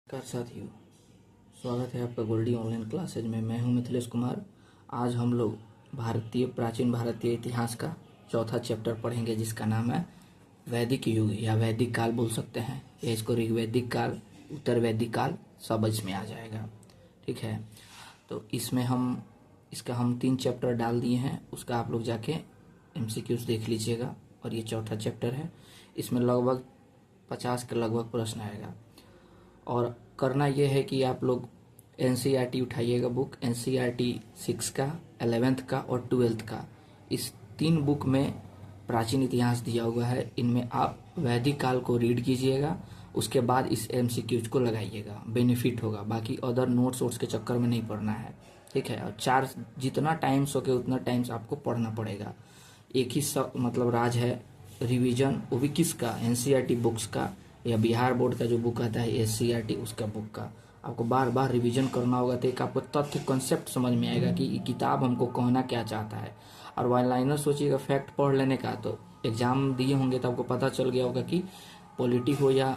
नमस्कार साथियों, स्वागत है आपका गोल्डी ऑनलाइन क्लासेज में। मैं हूं मिथिलेश कुमार। आज हम लोग प्राचीन भारतीय इतिहास का चौथा चैप्टर पढ़ेंगे, जिसका नाम है वैदिक युग या वैदिक काल बोल सकते हैं, या इसको ऋग्वैदिक काल, उत्तर वैदिक काल सब इसमें आ जाएगा। ठीक है, तो इसमें हम 3 चैप्टर डाल दिए हैं, उसका आप लोग जाके MCQs देख लीजिएगा। और ये चौथा चैप्टर है, इसमें लगभग 50 के लगभग प्रश्न आएगा। और करना ये है कि आप लोग NCERT उठाइएगा बुक, NCERT 6 का, 11th का और 12th का। इस 3 बुक में प्राचीन इतिहास दिया हुआ है, इनमें आप वैदिक काल को रीड कीजिएगा, उसके बाद इस MCQs को लगाइएगा, बेनिफिट होगा। बाकी अदर नोट्स के चक्कर में नहीं पढ़ना है। ठीक है, और जितना टाइम्स हो के उतना टाइम्स आपको पढ़ना पड़ेगा। एक ही मतलब राज है रिवीजन, वो भी किसका, NCERT बुक्स का, या बिहार बोर्ड का जो बुक आता है SCERT, उसका बुक का आपको बार बार रिवीजन करना होगा। तो एक आपको तथ्य कॉन्सेप्ट समझ में आएगा कि ये किताब हमको कहना क्या चाहता है। और वन लाइनर सोचिएगा फैक्ट पढ़ लेने का, तो एग्जाम दिए होंगे तो आपको पता चल गया होगा कि पॉलिटी हो या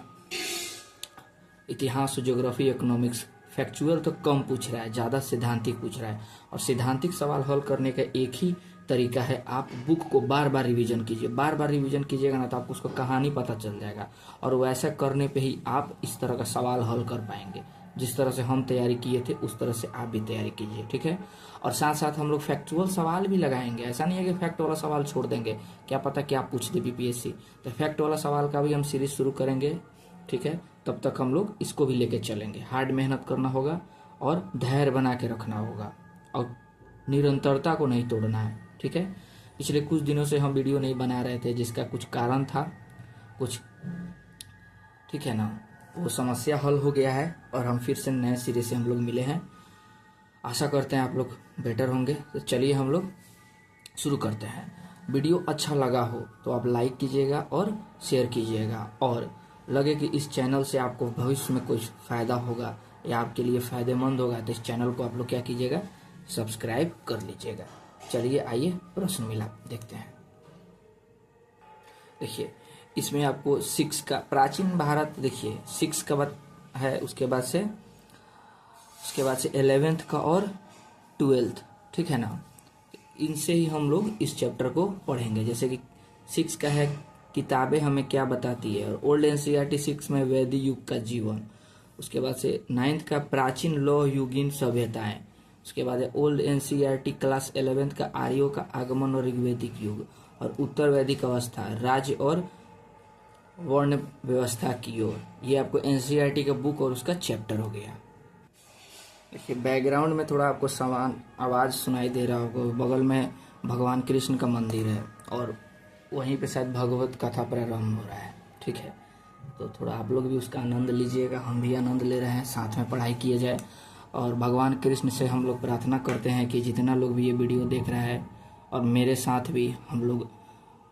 इतिहास, ज्योग्राफी, इकोनॉमिक्स, फैक्चुअल तो कम पूछ रहा है, ज़्यादा सिद्धांतिक पूछ रहा है। और सिद्धांतिक सवाल हल करने का एक ही तरीका है, आप बुक को बार बार रिवीजन कीजिए। बार बार रिवीजन कीजिएगा ना, तो आपको उसका कहानी पता चल जाएगा, और वैसा करने पे ही आप इस तरह का सवाल हल कर पाएंगे। जिस तरह से हम तैयारी किए थे उस तरह से आप भी तैयारी कीजिए। ठीक है, और साथ साथ हम लोग फैक्चुअल सवाल भी लगाएंगे। ऐसा नहीं है कि फैक्ट वाला सवाल छोड़ देंगे, क्या पता क्या पूछ दे BPSC। तो फैक्ट वाला सवाल का भी हम सीरीज शुरू करेंगे। ठीक है, तब तक हम लोग इसको भी लेके चलेंगे। हार्ड मेहनत करना होगा और धैर्य बना के रखना होगा, और निरंतरता को नहीं तोड़ना है। ठीक है, पिछले कुछ दिनों से हम वीडियो नहीं बना रहे थे, जिसका कुछ कारण था, कुछ, ठीक है ना, वो समस्या हल हो गया है, और हम फिर से नए सिरे से हम लोग मिले हैं। आशा करते हैं आप लोग बेटर होंगे। तो चलिए हम लोग शुरू करते हैं। वीडियो अच्छा लगा हो तो आप लाइक कीजिएगा और शेयर कीजिएगा, और लगे कि इस चैनल से आपको भविष्य में कुछ फ़ायदा होगा या आपके लिए फ़ायदेमंद होगा, तो इस चैनल को आप लोग क्या कीजिएगा, सब्सक्राइब कर लीजिएगा। चलिए आइए प्रश्न मिलाप देखते हैं। देखिए, इसमें आपको 6 का प्राचीन भारत, देखिए 6 का बाद है, उसके बाद से 11th का और 12th। ठीक है ना, इनसे ही हम लोग इस चैप्टर को पढ़ेंगे। जैसे कि 6 का है किताबें हमें क्या बताती है, और ओल्ड NCERT 6 में वैदिक युग का जीवन। उसके बाद से 9th का प्राचीन लौह युगीन सभ्यताएं। उसके बाद है ओल्ड NCERT क्लास 11th का आर्यों का आगमन और ऋग्वैदिक युग, और उत्तर वैदिक अवस्था, राज्य और वर्ण व्यवस्था की ओर। ये आपको NCERT का बुक और उसका चैप्टर हो गया। देखिए, बैकग्राउंड में थोड़ा आपको आवाज़ सुनाई दे रहा होगा, बगल में भगवान कृष्ण का मंदिर है, और वहीं पे शायद भगवत कथा प्रारंभ हो रहा है। ठीक है, तो थोड़ा आप लोग भी उसका आनंद लीजिएगा, हम भी आनंद ले रहे हैं, साथ में पढ़ाई किए जाए। और भगवान कृष्ण से हम लोग प्रार्थना करते हैं कि जितना लोग भी ये वीडियो देख रहा है, और मेरे साथ भी हम लोग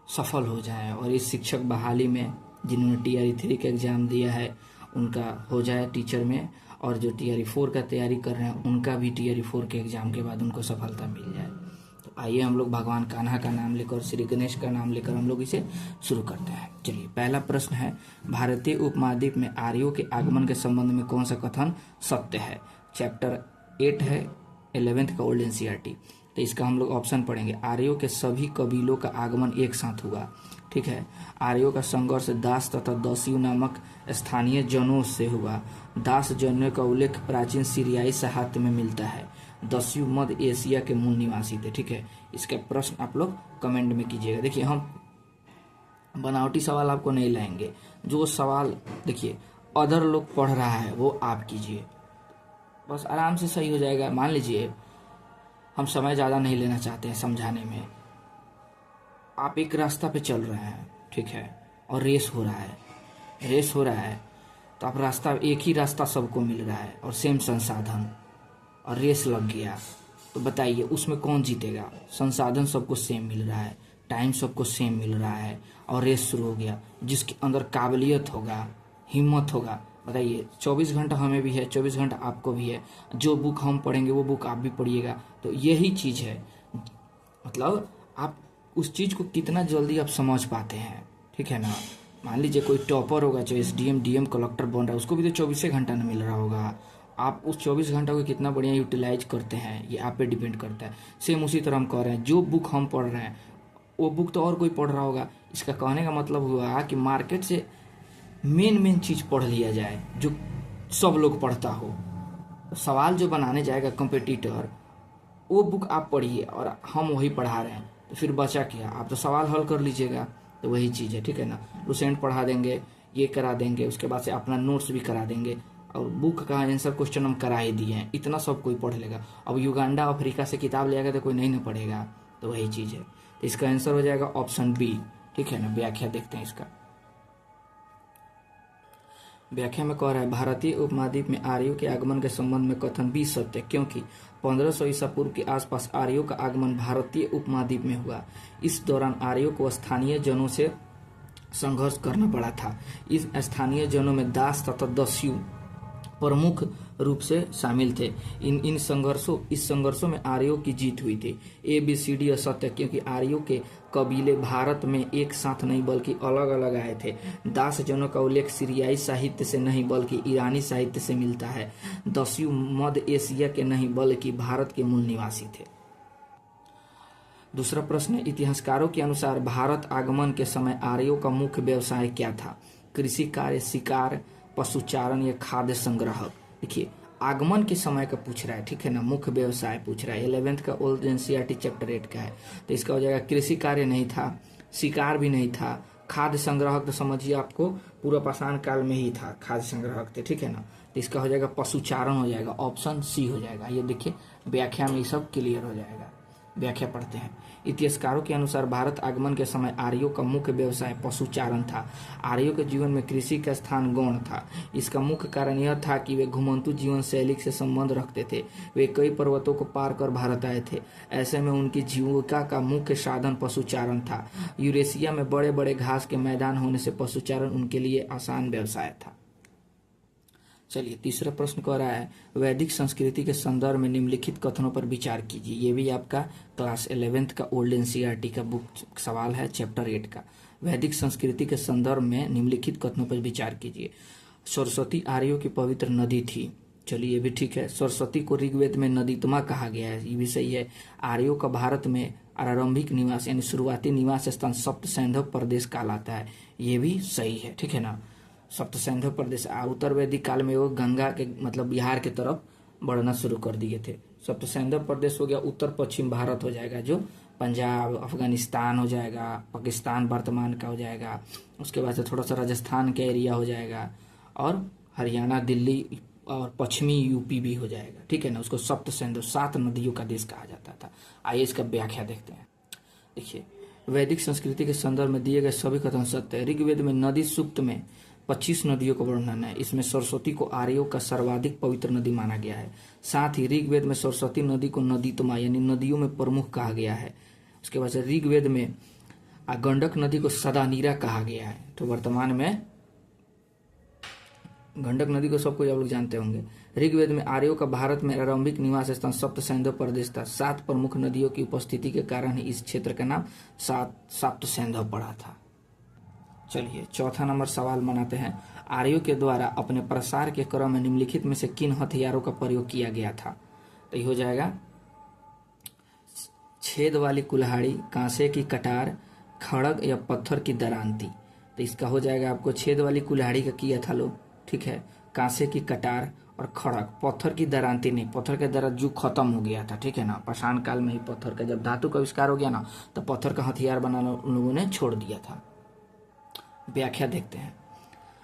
सफल हो जाएं, और इस शिक्षक बहाली में जिन्होंने TRE 3 का एग्ज़ाम दिया है उनका हो जाए टीचर में, और जो TRE 4 का तैयारी कर रहे हैं उनका भी TRE 4 के एग्ज़ाम के बाद उनको सफलता मिल जाए। तो आइए हम लोग भगवान कान्हा का नाम लेकर और श्री गणेश का नाम लेकर हम लोग इसे शुरू करते हैं। चलिए, पहला प्रश्न है, भारतीय उपमहाद्वीप में आर्यों के आगमन के संबंध में कौन सा कथन सत्य है। चैप्टर 8 है 11th का ओल्ड NCERT। तो इसका हम लोग ऑप्शन पढ़ेंगे। आर्यों के सभी कबीलों का आगमन एक साथ हुआ। ठीक है, आर्यों का संघर्ष दास तथा दस्यु नामक स्थानीय जनों से हुआ। दास जनों का उल्लेख प्राचीन सीरियाई साहित्य में मिलता है। दस्यु मध्य एशिया के मूल निवासी थे। ठीक है, इसका प्रश्न आप लोग कमेंट में कीजिएगा। देखिए, हम बनावटी सवाल आपको नहीं लाएंगे। जो सवाल देखिए अदर लोग पढ़ रहा है वो आप कीजिए, बस आराम से सही हो जाएगा। मान लीजिए हम समय ज़्यादा नहीं लेना चाहते हैं समझाने में। आप एक रास्ता पे चल रहे हैं, ठीक है, और रेस हो रहा है, तो आप रास्ता, एक ही रास्ता सबको मिल रहा है और सेम संसाधन, और रेस लग गया, तो बताइए उसमें कौन जीतेगा। संसाधन सबको सेम मिल रहा है, टाइम सबको सेम मिल रहा है, और रेस शुरू हो गया। जिसके अंदर काबिलियत होगा, हिम्मत होगा, बताइए 24 घंटा हमें भी है, 24 घंटा आपको भी है। जो बुक हम पढ़ेंगे वो बुक आप भी पढ़िएगा। तो यही चीज़ है, मतलब आप उस चीज़ को कितना जल्दी आप समझ पाते हैं। ठीक है ना, मान लीजिए कोई टॉपर होगा जो एसडीएम डीएम कलेक्टर बन रहा है, उसको भी तो 24 घंटा ना मिल रहा होगा। आप उस 24 घंटा को कितना बढ़िया यूटिलाइज करते हैं ये आप पे डिपेंड करता है। सेम उसी तरह हम कह रहे हैं जो बुक हम पढ़ रहे हैं वो बुक तो और कोई पढ़ रहा होगा। इसका कहने का मतलब हुआ कि मार्केट से मेन चीज़ पढ़ लिया जाए जो सब लोग पढ़ता हो। सवाल जो बनाने जाएगा कंपटीटर वो बुक आप पढ़िए और हम वही पढ़ा रहे हैं, तो फिर बचा क्या, आप तो सवाल हल कर लीजिएगा। तो वही चीज़ है, ठीक है ना। लुसेंट पढ़ा देंगे, ये करा देंगे, उसके बाद से अपना नोट्स भी करा देंगे और बुक का आंसर क्वेश्चन हम करा ही दिए हैं, इतना सब कोई पढ़ लेगा। अब युगांडा अफ्रीका से किताब ले आएगा तो कोई नहीं ना पढ़ेगा। तो वही चीज़ है, तो इसका आंसर हो जाएगा ऑप्शन बी, ठीक है ना। व्याख्या देखते हैं इसका। व्याख्या में कह रहा है भारतीय उपमहाद्वीप में आर्यों के आगमन के संबंध में कथन भी सत्य, क्योंकि 1500 ईसा पूर्व के आसपास आर्यों का आगमन भारतीय उपमहाद्वीप में हुआ। इस दौरान आर्यों को स्थानीय जनों से संघर्ष करना पड़ा था। इस स्थानीय जनों में दास तथा दस्यु प्रमुख रूप से शामिल थे। इस संघर्षों में आर्यों की जीत हुई थी। ABCD असत्य, क्योंकि आर्यों के कबीले भारत में एक साथ नहीं बल्कि अलग अलग आए थे। दास जनों का उल्लेख सीरियाई साहित्य से नहीं बल्कि ईरानी साहित्य से मिलता है। दस्यु मध्य एशिया के नहीं बल्कि भारत के मूल निवासी थे। दूसरा प्रश्न, इतिहासकारों के अनुसार भारत आगमन के समय आर्यों का मुख्य व्यवसाय क्या था? कृषि कार्य, शिकार, पशुचारण या खाद्य संग्रह। देखिए आगमन के समय का पूछ रहा है, ठीक है ना। मुख्य व्यवसाय पूछ रहा है, 11th का ओल्ड NCERT चैप्टर 8 का है। तो इसका हो जाएगा कृषि कार्य नहीं था, शिकार भी नहीं था, खाद्य संग्राहक तो समझिए आपको पूरा पाषाण काल में ही था, खाद्य संग्राहक थे, ठीक है ना। तो इसका हो जाएगा पशुचारण हो जाएगा, ऑप्शन सी हो जाएगा। ये देखिए व्याख्या में ये सब क्लियर हो जाएगा। व्याख्या पढ़ते हैं। इतिहासकारों के अनुसार भारत आगमन के समय आर्यों का मुख्य व्यवसाय पशुचारण था। आर्यों के जीवन में कृषि का स्थान गौण था। इसका मुख्य कारण यह था कि वे घुमंतु जीवन शैली से संबंध रखते थे। वे कई पर्वतों को पार कर भारत आए थे। ऐसे में उनकी जीविका का मुख्य साधन पशुचारण था। यूरेशिया में बड़े बड़े घास के मैदान होने से पशुचारण उनके लिए आसान व्यवसाय था। चलिए तीसरा प्रश्न कह रहा है वैदिक संस्कृति के संदर्भ में निम्नलिखित कथनों पर विचार कीजिए। ये भी आपका क्लास 11th का ओल्ड NCERT का बुक सवाल है, चैप्टर 8 का। वैदिक संस्कृति के संदर्भ में निम्नलिखित कथनों पर विचार कीजिए। सरस्वती आर्यों की पवित्र नदी थी। चलिए ये भी ठीक है। सरस्वती को ऋग्वेद में नदीतमा कहा गया है, ये भी सही है। आर्यों का भारत में आरंभिक निवास यानी शुरुआती निवास स्थान सप्त सैंधव प्रदेश कहलाता है, ये भी सही है, ठीक है ना। सप्त सैंधव प्रदेश उत्तर वैदिक काल में वो गंगा के मतलब बिहार के तरफ बढ़ना शुरू कर दिए थे। सप्त सैंधव प्रदेश हो गया उत्तर पश्चिम भारत हो जाएगा, जो पंजाब अफगानिस्तान हो जाएगा, पाकिस्तान वर्तमान का हो जाएगा, उसके बाद से थोड़ा सा राजस्थान का एरिया हो जाएगा और हरियाणा दिल्ली और पश्चिमी यूपी भी हो जाएगा, ठीक है ना। उसको सप्त सैंधव 7 नदियों का देश कहा जाता था। आइए इसका व्याख्या देखते हैं। देखिए वैदिक संस्कृति के संदर्भ में दिए गए सभी कथन सत्य है। ऋग्वेद में नदी सूक्त में 25 नदियों का वर्णन है। इसमें सरस्वती को आर्यों का सर्वाधिक पवित्र नदी माना गया है। साथ ही ऋग्वेद में सरस्वती नदी को नदीतमा यानी नदियों में प्रमुख कहा गया है। उसके बाद से ऋग्वेद में गंडक नदी को सदानीरा कहा गया है। तो वर्तमान में गंडक नदी को सब कुछ आप लोग जानते होंगे। ऋग्वेद में आर्यों का भारत में आरंभिक निवास स्थान सप्त सैंधव प्रदेश था। 7 प्रमुख नदियों की उपस्थिति के कारण ही इस क्षेत्र का नाम सप्त सैंधव पड़ा था। चलिए चौथा नंबर सवाल बनाते हैं। आर्यों के द्वारा अपने प्रसार के क्रम में निम्नलिखित में से किन हथियारों का प्रयोग किया गया था? तो ये हो जाएगा छेद वाली कुल्हाड़ी, कांसे की कटार, खड़ग या पत्थर की दरांती। तो इसका हो जाएगा आपको छेद वाली कुल्हाड़ी का किया था लोग, ठीक है, कांसे की कटार और खड़ग। पत्थर की दरांती नहीं, पत्थर का दरार युग खत्म हो गया था, ठीक है ना। पाषाण काल में ही पत्थर का जब धातु का आविष्कार हो गया ना तो पत्थर का हथियार बनाना उन लोगों ने छोड़ दिया था। व्याख्या देखते हैं।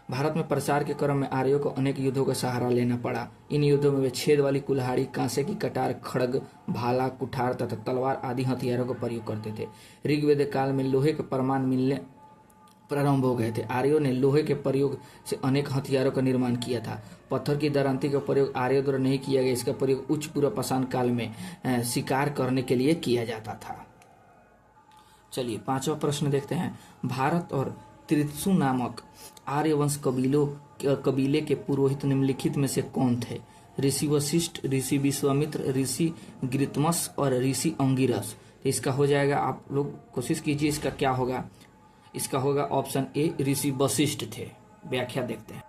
भारत में प्रसार के क्रम में आर्यों को अनेक युद्धों का सहारा लेना पड़ा। इन युद्धों में वे छेद वाली कुल्हाड़ी, कांसे की कटार, खड़ग, भाला, कुठार तथा तलवार आदि हथियारों का प्रयोग करते थे। ऋग्वेद काल में लोहे के प्रमाण मिलने प्रारंभ हो गए थे। आर्यों ने लोहे के प्रयोग से अनेक हथियारों का निर्माण किया था। पत्थर की दरांती का प्रयोग आर्यों द्वारा नहीं किया गया। इसका प्रयोग उच्च पूर्व पाषाण काल में शिकार करने के लिए किया जाता था। चलिए पांचवा प्रश्न देखते हैं। भारत और त्रित्सु नामक आर्यवंश कबीले के पुरोहित निम्नलिखित में से कौन थे? ऋषि वशिष्ठ, ऋषि विश्वामित्र, ऋषि गृतमस और ऋषि अंगिरस। तो इसका हो जाएगा, आप लोग कोशिश कीजिए इसका क्या होगा। इसका होगा ऑप्शन ए, ऋषि वशिष्ठ थे। व्याख्या देखते हैं।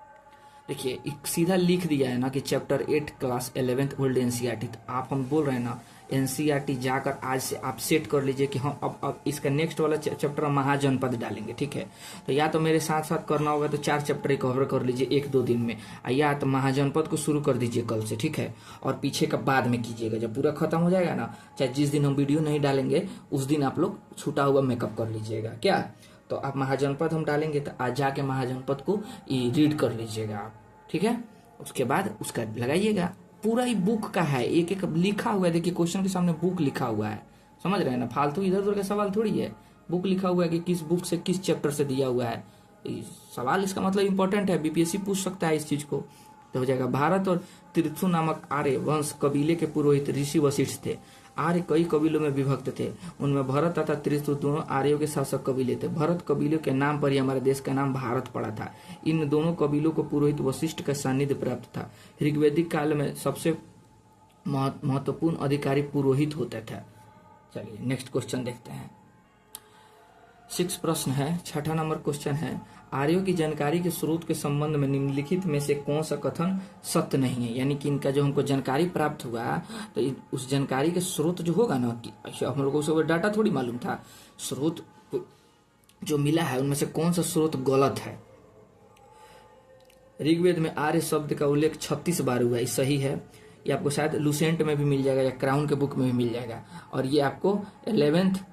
देखिए एक सीधा लिख दिया है ना कि chapter 8 class 11th old NCERT. तो आप हम बोल रहे हैं ना एनसीईआरटी जाकर आज से आप सेट कर लीजिए कि हम अब इसका नेक्स्ट वाला चैप्टर महाजनपद डालेंगे, ठीक है। तो या तो मेरे साथ साथ करना होगा तो 4 चैप्टर कवर कर लीजिए 1-2 दिन में, या तो महाजनपद को शुरू कर दीजिए कल से, ठीक है। और पीछे का बाद में कीजिएगा, जब पूरा खत्म हो जाएगा ना, चाहे जिस दिन हम वीडियो नहीं डालेंगे उस दिन आप लोग छूटा हुआ मेकअप कर लीजिएगा क्या। तो आप महाजनपद हम डालेंगे तो आज जाके महाजनपद को रीड कर लीजिएगा आप, ठीक है। उसके बाद उसका लगाइएगा, पूरा ही बुक का है, एक एक लिखा हुआ है। देखिए क्वेश्चन के सामने बुक लिखा हुआ है, समझ रहे हैं ना, फालतू इधर उधर का सवाल थोड़ी है। बुक लिखा हुआ है कि किस बुक से किस चैप्टर से दिया हुआ है सवाल, इसका मतलब इंपॉर्टेंट है, बीपीएससी पूछ सकता है इस चीज को। तो हो जाएगा, भारत और तिरथु नामक आर्य वंश कबीले के पुरोहित ऋषि वशिष्ठ थे। आर्य कई कबीलों में विभक्त थे, उनमें भरत तथा त्रिशु दोनों आर्यों के शासक कबीले थे। भरत कबीलों के नाम पर ही हमारे देश का नाम भारत पड़ा था। इन दोनों कबीलों को पुरोहित वशिष्ठ का सानिध्य प्राप्त था। ऋग्वैदिक काल में सबसे महत्वपूर्ण अधिकारी पुरोहित होता था। चलिए नेक्स्ट क्वेश्चन देखते हैं। 6 प्रश्न है, 6ठा नंबर क्वेश्चन है, आर्यों की जानकारी के स्रोत के संबंध में निम्नलिखित में से कौन सा कथन सत्य नहीं है। यानी कि इनका जो हमको जानकारी प्राप्त हुआ तो उस जानकारी के स्रोत जो होगा ना, कि हम लोगों को डाटा थोड़ी मालूम था, स्रोत जो मिला है उनमें से कौन सा स्रोत गलत है। ऋग्वेद में आर्य शब्द का उल्लेख 36 बार हुआ है, सही है। ये आपको शायद लुसेंट में भी मिल जाएगा या क्राउन के बुक में भी मिल जाएगा। और ये आपको 11th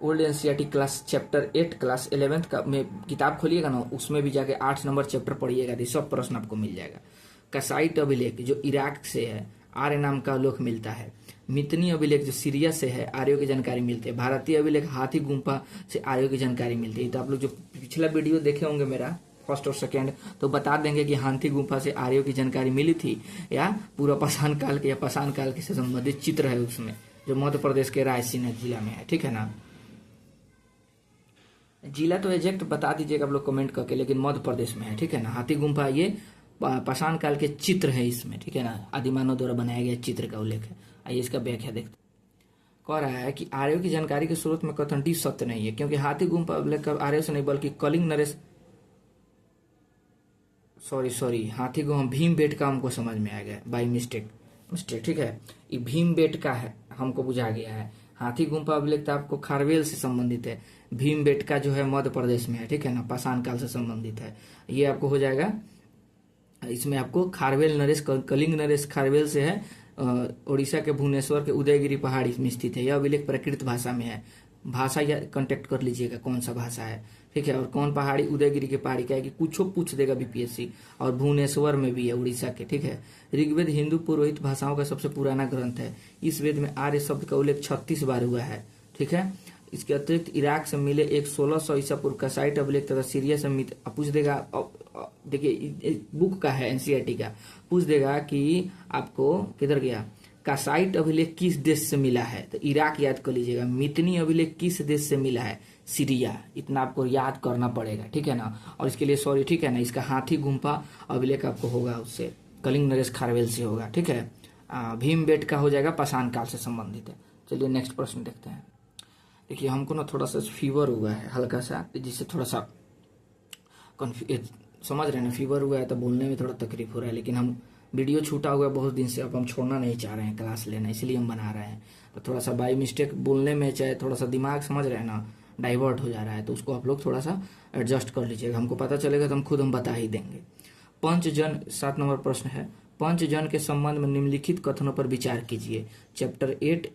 old NCERT class chapter 8 class 11th का में किताब खोलिएगा ना, उसमें भी जाके 8 नंबर चैप्टर पढ़िएगा तो सब प्रश्न आपको मिल जाएगा। कसाइट अभिलेख जो इराक से है, आर्य नाम का उल्लेख मिलता है। मितनी अभिलेख जो सीरिया से है, आर्यों की जानकारी मिलती है। भारतीय अभिलेख हाथी गुम्फा से आर्यों की जानकारी मिलती है। तो आप लोग जो पिछला वीडियो देखे होंगे मेरा फर्स्ट और सेकेंड, तो बता देंगे कि हाथी गुम्फा से आर्यों की जानकारी मिली थी, या पूरा पाषाण काल के या पाषाण काल के से संबंधित चित्र है उसमें, जो मध्य प्रदेश के रायसीन जिला में है, ठीक है ना। जिला तो एग्जैक्ट बता दीजिएगा आप लोग कमेंट करके, लेकिन मध्य प्रदेश में है, ठीक है ना। हाथी गुम्फा ये पाषाण काल के चित्र है इसमें, ठीक है ना, आदिमानव द्वारा बनाया गया चित्र का उल्लेख है। आइए इसका व्याख्या देखते। कह रहा है कि आर्यों की जानकारी के स्रोत में कथन डी सत्य नहीं है, क्योंकि हाथी गुम्फा उल्लेख आर्यों से नहीं बल्कि कलिंग नरेश सॉरी हाथी गुम्फा भीमबेटका हमको समझ में आ गया बाई मिस्टेक, ठीक है। ये भीमबेटका है, हमको बुझा गया है। हाथी गुम्फा अभिलेख आपको खारवेल से संबंधित है, भीमबेटका जो है मध्य प्रदेश में है, ठीक है ना, पाषाण काल से संबंधित है। ये आपको हो जाएगा, इसमें आपको खारवेल नरेश कलिंग नरेश खारवेल से है, उड़ीसा के भुवनेश्वर के उदयगिरी पहाड़ी में स्थित है। यह अभिलेख प्राकृत भाषा में है। भाषा या कांटेक्ट कर लीजिएगा कौन सा भाषा है, ठीक है। और कौन पहाड़ी, उदयगिरी के पहाड़ी का है कि कुछ पूछ देगा बीपीएससी। और भुवनेश्वर में भी है, उड़ीसा के, ठीक है। ऋग्वेद हिंदू पुरोहित भाषाओं का सबसे पुराना ग्रंथ है। इस वेद में आर्य शब्द का उल्लेख 36 बार हुआ है, ठीक है। इसके अतिरिक्त इराक से मिले एक 1600 ईसा पूर्व का साइट अभिलेख तथा सीरिया से पूछ देगा, देखिए बुक का है एनसीईआरटी का, पूछ देगा कि आपको किधर गया, कासाइट अभिलेख किस देश से मिला है, तो इराक याद कर लीजिएगा। मितनी अभिलेख किस देश से मिला है, सीरिया। इतना आपको याद करना पड़ेगा, ठीक है ना। और इसके लिए सॉरी, ठीक है ना, इसका हाथी गुम्फा अभिलेख आपको होगा उससे, कलिंग नरेश खारवेल से होगा, ठीक है। भीमबेटका हो जाएगा पाषाण काल से संबंधित है। चलिए नेक्स्ट प्रश्न देखते हैं। देखिए हमको ना थोड़ा सा फीवर हुआ है हल्का सा, जिससे थोड़ा सा समझ रहे हैं ना, फीवर हुआ है तो बोलने में थोड़ा तकलीफ हो रहा है, लेकिन हम वीडियो छूटा हुआ है बहुत दिन से, अब हम छोड़ना नहीं चाह रहे हैं क्लास लेना, इसलिए हम बना रहे हैं। तो थोड़ा सा बाई मिस्टेक बोलने में चाहे थोड़ा सा दिमाग समझ रहे हैं ना डाइवर्ट हो जा रहा है, तो उसको आप लोग थोड़ा सा एडजस्ट कर लीजिएगा। हमको पता चलेगा तो हम बता ही देंगे। पंचजन 7 नंबर प्रश्न है, पंचजन के संबंध में निम्नलिखित कथनों पर विचार कीजिए। चैप्टर 8।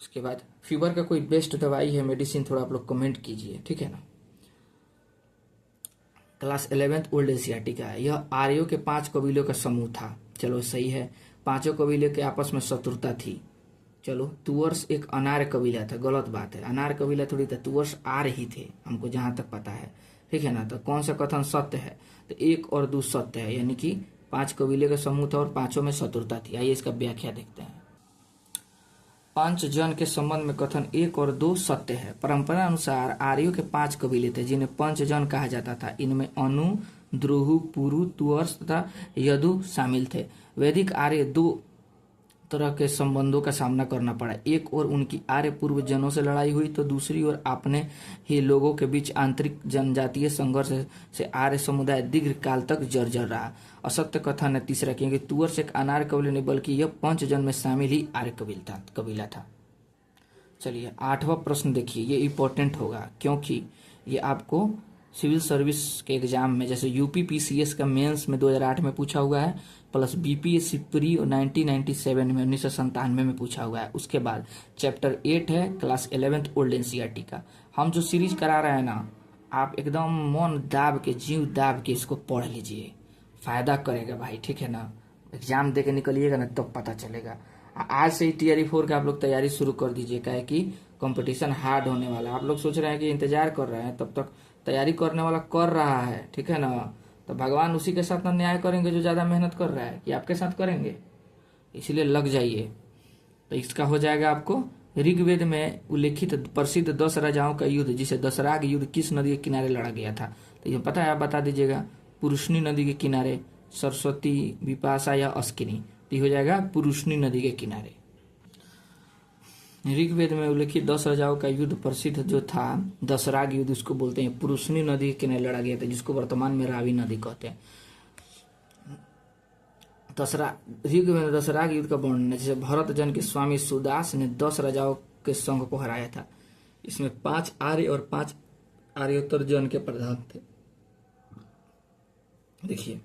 उसके बाद फीवर का कोई बेस्ट दवाई है, मेडिसिन, थोड़ा आप लोग कमेंट कीजिए, ठीक है ना। क्लास 11th ओल्ड एनसीईआरटी का है। यह आर्यों के 5 कबीलों का समूह था, चलो सही है। 5 कबीले के आपस में शत्रुता थी, चलो। तुवर्स एक अनार्य कबीला था, गलत बात है, अनार्य कबीला थोड़ी था, तुवर्स आर्य ही थे, हमको जहां तक पता है, ठीक है ना। तो कौन सा कथन सत्य है, तो 1 और 2 सत्य है, यानी कि 5 कबीले का समूह था और 5 में शत्रुता थी। आइए इसका व्याख्या देखते हैं। पंचजन के संबंध में कथन 1 और 2 सत्य है। परंपरा अनुसार आर्यों के 5 कबीले थे जिन्हें पंचजन कहा जाता था। इनमें अनु, द्रुहु, पुरु, तुवर्स तथा यदु शामिल थे। वैदिक आर्य 2 तरह के संबंधों का सामना करना पड़ा। एक ओर उनकी आर्य पूर्वजों से लड़ाई हुई तो दूसरी ओर अपने ही लोगों के बीच आंतरिक जनजातीय संघर्ष से आर्य समुदाय दीर्घकाल तक जर्जर रहा। असत्य कथन है तीसरा, क्योंकि तुअर से एक अनार्य कबीला नहीं बल्कि यह पंचजन में शामिल ही आर्य कबीला था। चलिए 8वां प्रश्न देखिए, ये इंपॉर्टेंट होगा क्योंकि ये आपको सिविल सर्विस के एग्जाम में जैसे यूपीपीसीएस का मेंस में 2008 में पूछा हुआ है, प्लस बीपीएससी प्री 1997 में 1997 में पूछा हुआ है। उसके बाद चैप्टर 8 है क्लास 11th ओल्ड एनसीईआरटी का। हम जो सीरीज करा रहे हैं ना, आप एकदम मन दाब के जीव दाब के इसको पढ़ लीजिए, फायदा करेगा भाई, ठीक है ना। एग्जाम दे के निकलिएगा ना, तब पता चलेगा। आज से ही टीआरई 4 का आप लोग तैयारी शुरू कर दीजिए, क्या है कि कंपटीशन हार्ड होने वाला है। आप लोग सोच रहे हैं कि इंतजार कर रहे हैं, तब तक तैयारी करने वाला कर रहा है, ठीक है ना। तो भगवान उसी के साथ ना न्याय करेंगे जो ज़्यादा मेहनत कर रहा है, कि आपके साथ करेंगे, इसलिए लग जाइए। तो इसका हो जाएगा आपको ऋग्वेद में उल्लेखित प्रसिद्ध 10 राजाओं का युद्ध, जिसे दशराग युद्ध किस नदी के किनारे लड़ा गया था। तो ये पता है, आप बता दीजिएगा। पुरुषनी नदी के किनारे, सरस्वती, विपाशा या अस्किनी। तो हो जाएगा पुरुषनी नदी के किनारे। ऋग्वेद में उल्लेखित 10 राजाओं का युद्ध प्रसिद्ध जो था दशराग युद्ध, उसको बोलते हैं पुरुषनी नदी के किनारे लड़ा गया था, जिसको वर्तमान में रावी नदी कहते हैं। ऋग्वेद में दशराग युद्ध का वर्णन है, जैसे भरत जन के स्वामी सुदास ने 10 राजाओं के संघ को हराया था। इसमें 5 आर्य और 5 आर्योत्तर जन के प्रधान थे। देखिए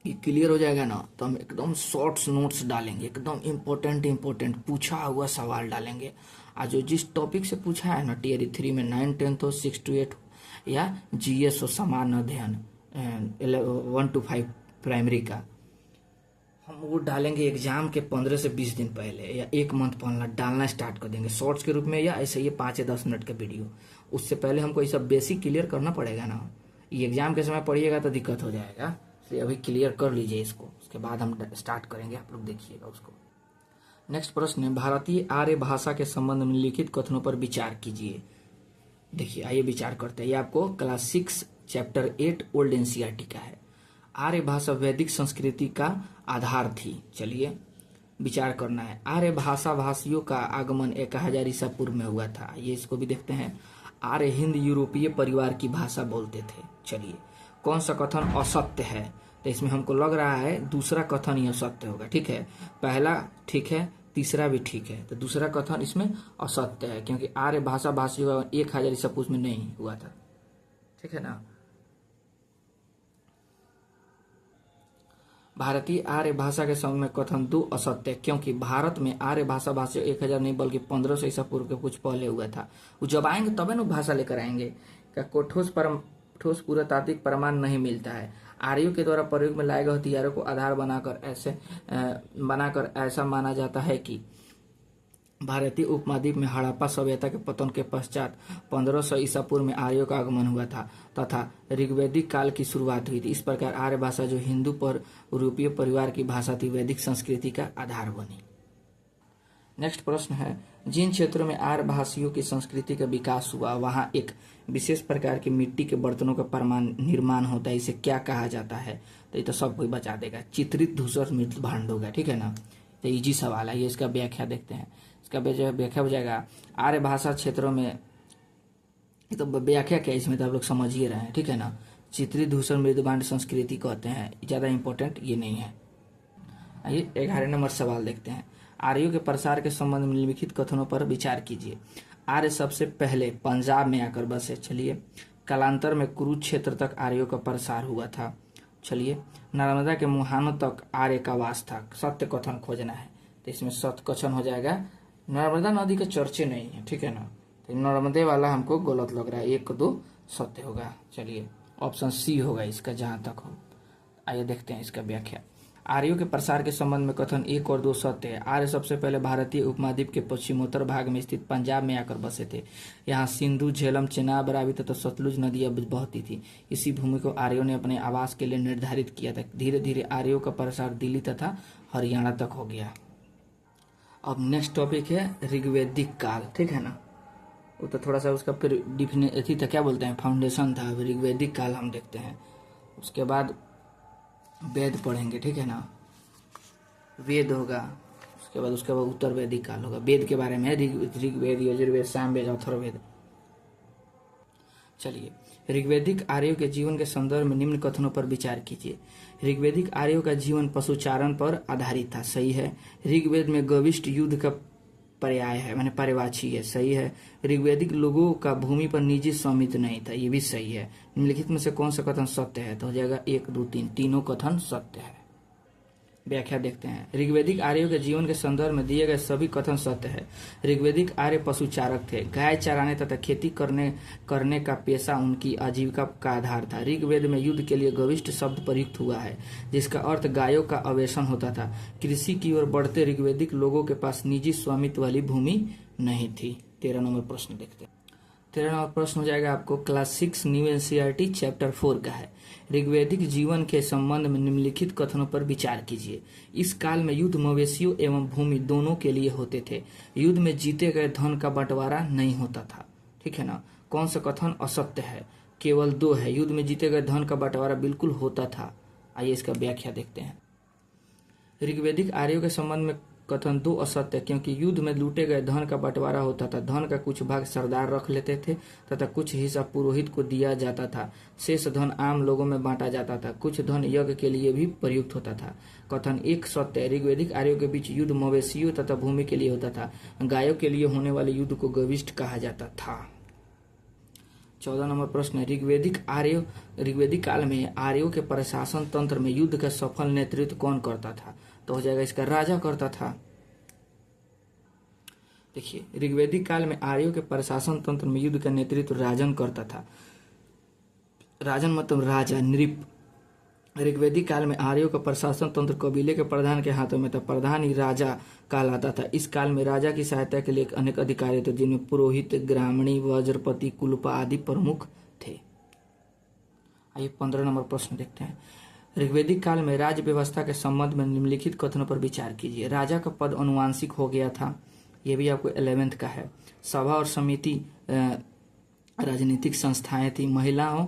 ये क्लियर हो जाएगा ना, तो हम एकदम शॉर्ट्स नोट्स डालेंगे, एकदम इम्पोर्टेंट पूछा हुआ सवाल डालेंगे। आज जो जिस टॉपिक से पूछा है ना, टीआरई 3 में 9, 10 हो, 6 to 8 या जीएस हो, समान अध्ययन 1 to 5 प्राइमरी का, हम वो डालेंगे एग्जाम के 15 से 20 दिन पहले, या 1 मंथ पहले डालना स्टार्ट कर देंगे शॉर्ट्स के रूप में, या ऐसे ये 5 या 10 मिनट का वीडियो। उससे पहले हमको ये सब बेसिक क्लियर करना पड़ेगा ना। ये एग्जाम के समय पढ़िएगा तो दिक्कत हो जाएगा, इसलिए अभी क्लियर कर लीजिए इसको, उसके बाद हम स्टार्ट करेंगे, आप लोग देखिएगा उसको। नेक्स्ट प्रश्न है, भारतीय आर्य भाषा के संबंध में लिखित कथनों पर विचार कीजिए। देखिए आइए विचार करते हैं। ये आपको क्लास 6 चैप्टर 8 ओल्ड एनसीईआरटी का है। आर्य भाषा वैदिक संस्कृति का आधार थी। चलिए विचार करना है। आर्य भाषा भाषियों का आगमन 1000 ईसा पूर्व में हुआ था। ये इसको भी देखते हैं। आर्य हिंद यूरोपीय परिवार की भाषा बोलते थे। चलिए कौन सा कथन असत्य है, तो इसमें हमको लग रहा है दूसरा कथन ही असत्य होगा। ठीक है, पहला ठीक है, तीसरा भी ठीक है, तो दूसरा कथन इसमें असत्य है, क्योंकि आर्य भाषा भाषियों का 1000 ईसा पूर्व में नहीं हुआ था। ठीक है ना। भारतीय आर्य भाषा के संबंध में कथन 2 असत्य, क्योंकि भारत में आर्य भाषा भाषियों 1000 नहीं बल्कि 1500 ईसा पूर्व के कुछ पहले हुआ था। वो जब आएंगे तबे ना भाषा लेकर आएंगे। क्या को ठोस पुरातात्विक प्रमाण नहीं मिलता है। आर्यों के द्वारा प्रयोग में लाए गए हथियारों को आधार बनाकर ऐसा माना जाता है कि भारतीय उपमहाद्वीप में हड़प्पा सभ्यता के पतन के पश्चात 1500 ईसा पूर्व में आर्यों का आगमन हुआ था तथा ऋग्वैदिक काल की शुरुआत हुई थी। इस प्रकार आर्य भाषा जो हिंदू पर यूरोपीय परिवार की भाषा थी, वैदिक संस्कृति का आधार बनी। नेक्स्ट प्रश्न है, जिन क्षेत्रों में आर्य भाषियों की संस्कृति का विकास हुआ वहां एक विशेष प्रकार की मिट्टी के बर्तनों का निर्माण होता है, इसे क्या कहा जाता है। तो ये तो सब कोई बचा देगा, चित्रित धूसर मृत भांड होगा। ठीक है ना, तो इजी सवाल है। ये इसका व्याख्या देखते हैं। इसका व्याख्या हो जाएगा आर्य भाषा क्षेत्रों में, तो व्याख्या क्या इसमें तो आप लोग समझिए रहे हैं। ठीक है ना, चित्रित धूसर मृत भांड संस्कृति कहते हैं, ज्यादा इंपॉर्टेंट ये नहीं है। आइए 11 नंबर सवाल देखते हैं। आर्यों के प्रसार के संबंध में निम्नलिखित कथनों पर विचार कीजिए। आर्य सबसे पहले पंजाब में आकर बसे। चलिए, कालांतर में कुरुक्षेत्र तक आर्यों का प्रसार हुआ था। चलिए, नर्मदा के मुहानों तक आर्य का वास था। सत्य कथन खोजना है, तो इसमें सत्य कथन हो जाएगा नर्मदा नदी के चर्चे नहीं है। ठीक है ना, तो नर्मदे वाला हमको गलत लग रहा है, 1 2 सत्य होगा। चलिए ऑप्शन सी होगा इसका जहां तक हो। आइए देखते हैं इसका व्याख्या। आर्यों के प्रसार के संबंध में कथन 1 और 2 सत्य है। आर्य सबसे पहले भारतीय उपमहाद्वीप के पश्चिमोत्तर भाग में स्थित पंजाब में आकर बसे थे। यहाँ सिंधु, झेलम, चेनाब, रावी तथा सतलुज नदियां बहती थी। इसी भूमि को आर्यों ने अपने आवास के लिए निर्धारित किया था। धीरे धीरे आर्यों का प्रसार दिल्ली तथा हरियाणा तक हो गया। अब नेक्स्ट टॉपिक है ऋग्वैदिक काल। ठीक है ना, वो तो थोड़ा सा उसका फिर डिफिनेशन था, क्या बोलते हैं, फाउंडेशन था। ऋग्वैदिक काल हम देखते हैं, उसके बाद वेद पढ़ेंगे। ठीक है ना, वेद होगा, उसके बाद उत्तर वैदिक काल होगा। वेद के बारे में है, ऋग्वेद, यजुर्वेद, सामवेद, अथर्ववेद। चलिए, ऋग्वेदिक आर्यों के जीवन के संदर्भ में निम्न कथनों पर विचार कीजिए। ऋग्वेदिक आर्यों का जीवन पशुचारण पर आधारित था, सही है। ऋग्वेद में गविष्ट युद्ध का पर्याय है, माने पर्यवाची है, सही है। ऋग्वेदिक लोगों का भूमि पर निजी स्वामित्व नहीं था, ये भी सही है। निम्नलिखित में से कौन सा कथन सत्य है? तो हो जाएगा 1, 2, 3, तीनों कथन सत्य है। व्याख्या देखते हैं। ऋग्वेदिक आर्यों के जीवन के संदर्भ में दिए गए सभी कथन सत्य है। ऋग्वेदिक आर्य पशुचारक थे, गाय चराने तथा खेती करने का पेशा उनकी आजीविका का आधार था। ऋग्वेद में युद्ध के लिए गविष्ट शब्द प्रयुक्त हुआ है, जिसका अर्थ गायों का अवेशन होता था। कृषि की ओर बढ़ते ऋग्वेदिक लोगों के पास निजी स्वामित्व वाली भूमि नहीं थी। 13 नंबर प्रश्न देखते हैं। 13 नंबर प्रश्न हो जाएगा आपको क्लास 6 न्यू एनसीईआरटी चैप्टर 4 का है। ऋग्वेदिक जीवन के संबंध में निम्नलिखित कथनों पर विचार कीजिए। इस काल में युद्ध मवेशियों एवं भूमि दोनों के लिए होते थे। युद्ध में जीते गए धन का बंटवारा नहीं होता था, ठीक है ना। कौन सा कथन असत्य है? केवल 2 है। युद्ध में जीते गए धन का बंटवारा बिल्कुल होता था। आइए इसका व्याख्या देखते हैं। ऋग्वेदिक आर्यों के संबंध में कथन 2 असत्य, क्योंकि युद्ध में लूटे गए धन का बंटवारा होता था। धन का कुछ भाग सरदार रख लेते थे तथा कुछ हिस्सा पुरोहित को दिया जाता था। शेष धन आम लोगों में बांटा जाता था। कुछ धन यज्ञ के लिए भी प्रयुक्त होता था। कथन 1 सत्य, ऋग्वेदिक आर्यों के बीच युद्ध मवेशियों तथा भूमि के लिए होता था। गायों के लिए होने वाले युद्ध को गविष्ट कहा जाता था। 14 नंबर प्रश्न है। ऋग्वेदिक काल में आर्यों के प्रशासन तंत्र में युद्ध का सफल नेतृत्व कौन करता था? तो हो जाएगा इसका राजा करता था। देखिए, ऋग्वेदिक काल में आर्यों के प्रशासन तंत्र में युद्ध का नेतृत्व राजन करता था। राजन मतलब राजा, नृप। ऋग्वेदिक काल में आर्यों का प्रशासन तंत्र कबीले के प्रधान के हाथों में था। प्रधान ही राजा कहलाता था। इस काल में राजा की सहायता के लिए अनेक अधिकारी थे, जिनमें पुरोहित, ग्रामणी, वज्रपति, कुलपा आदि प्रमुख थे। आइए 15 नंबर प्रश्न देखते हैं। ऋग्वेदिक काल में राज्य व्यवस्था के संबंध में निम्नलिखित कथनों पर विचार कीजिए। राजा का पद अनुवांशिक हो गया था, यह भी आपको 11th का है। सभा और समिति राजनीतिक संस्थाएं थी। महिलाओं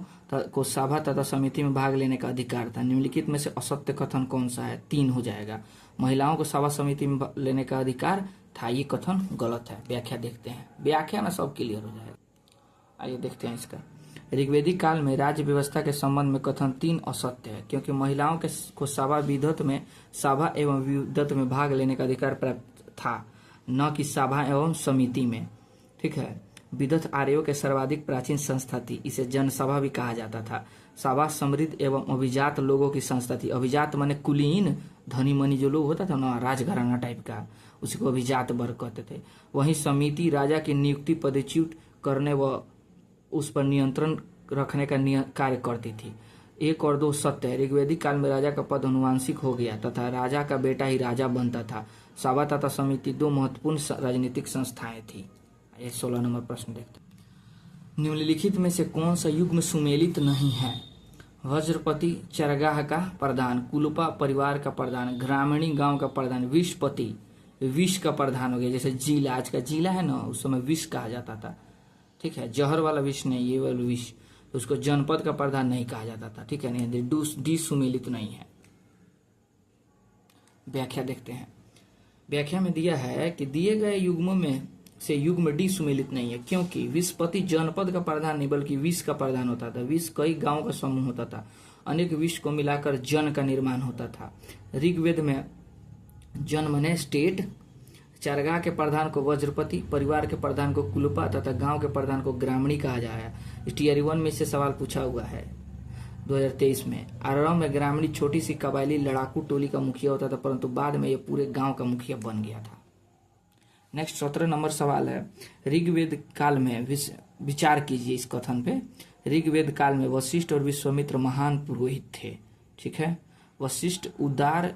को सभा तथा समिति में भाग लेने का अधिकार था। निम्नलिखित में से असत्य कथन कौन सा है? 3 हो जाएगा। महिलाओं को सभा समिति में लेने का अधिकार था, ये कथन गलत है। व्याख्या देखते हैं। व्याख्या में सब क्लियर हो जाएगा। आइए देखते हैं इसका। ऋग्वेदिक काल में राज्य व्यवस्था के संबंध में कथन 3 असत्य है, क्योंकि महिलाओं को सभा एवं विधत में भाग लेने का अधिकार प्राप्त था, न कि सभा एवं समिति में, ठीक है। विधत आर्यों के सर्वाधिक प्राचीन संस्था थी। इसे जनसभा भी कहा जाता था। सभा समृद्ध एवं अभिजात लोगों की संस्था थी। अभिजात माने कुलीन, धनी मनी जो लोग होता था ना, राजघराना टाइप का, उसी को अभिजात वर्ग कहते थे। वहीं समिति राजा की नियुक्ति, पदच्युत करने व उस पर नियंत्रण रखने का कार्य करती थी। 1 और 2 सत्य है। ऋग्वेदिक काल में राजा का पद अनुवांशिक हो गया तथा राजा का बेटा ही राजा बनता था। सभा तथा समिति 2 महत्वपूर्ण राजनीतिक संस्थाएं थी। 16 नंबर प्रश्न देखते हैं। निम्नलिखित में से कौन सा युग्म सुमेलित नहीं है? वज्रपति चरगाह का प्रधान, कुलपा परिवार का प्रधान, ग्रामीणी गांव का प्रधान, विषपति विष का प्रधान हो गया। जैसे जिला, आज का जिला है ना, उस समय विष कहा जाता था, ठीक है। जहर वाला विष नहीं, ये वाला विष, उसको जनपद का प्रधान नहीं कहा जाता था, ठीक है। नहीं, डी सुमेलित नहीं है। व्याख्या देखते हैं। व्याख्या में दिया है कि दिए गए युग्मों में से युग्म डी सुमेलित नहीं है, क्योंकि विषपति जनपद का प्रधान नहीं बल्कि विष का प्रधान होता था। विष कई गांव का समूह होता था। अनेक विष को मिलाकर जन का निर्माण होता था। ऋग्वेद में जन माने स्टेट, चरगाह के प्रधान को वज्रपति, परिवार के प्रधान को कुलपा तथा गांव के प्रधान को ग्रामीणी कहा जाए। टीयर 1 में से सवाल पूछा हुआ है 2023 में। आरंभ में ग्रामीणी छोटी सी कबायली लड़ाकू टोली का मुखिया होता था, परंतु बाद में यह पूरे गांव का मुखिया बन गया था। नेक्स्ट 17 नंबर सवाल है। ऋग्वेद काल में विचार कीजिए इस कथन पे। ऋग्वेद काल में वशिष्ठ और विश्वामित्र महान पुरोहित थे, ठीक है। वशिष्ठ उदार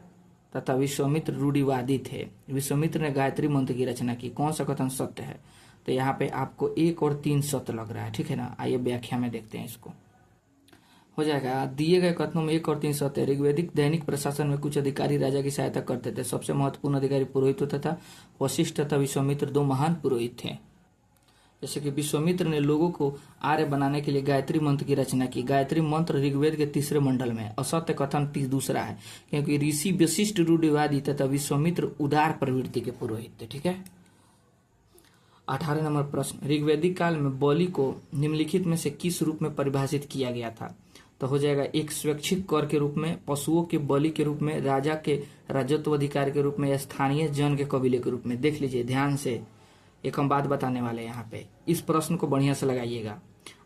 तथा विश्वामित्र रूढ़िवादी थे। विश्वामित्र ने गायत्री मंत्र की रचना की। कौन सा कथन सत्य है? तो यहाँ पे आपको 1 और 3 सत्य लग रहा है, ठीक है ना। आइए व्याख्या में देखते हैं इसको। हो जाएगा। दिए गए कथनों में 1 और 3 सत्य है। ऋग्वेदिक दैनिक प्रशासन में कुछ अधिकारी राजा की सहायता करते थे। सबसे महत्वपूर्ण अधिकारी पुरोहित होता था। वशिष्ठ तथा विश्वामित्र 2 महान पुरोहित थे। जैसे कि विश्वामित्र ने लोगों को आर्य बनाने के लिए गायत्री मंत्र की रचना की। गायत्री मंत्र ऋग्वेद के तीसरे मंडल में। असत्य कथन दूसरा है, क्योंकि ऋषि वशिष्ठ रूढ़िवादी तथा विश्वामित्र उदार प्रवृत्ति के पुरोहित थे। ठीक है। 18 नंबर प्रश्न, ऋग्वैदिक काल में बलि को निम्नलिखित में से किस रूप में परिभाषित किया गया था? तो हो जाएगा एक स्वैच्छिक कर के रूप में, पशुओं के बलि के रूप में, राजा के राजत्व अधिकार के रूप में, या स्थानीय जन के कबीले के रूप में। देख लीजिए ध्यान से, एक हम बात बताने वाले हैं यहाँ पे, इस प्रश्न को बढ़िया से लगाइएगा।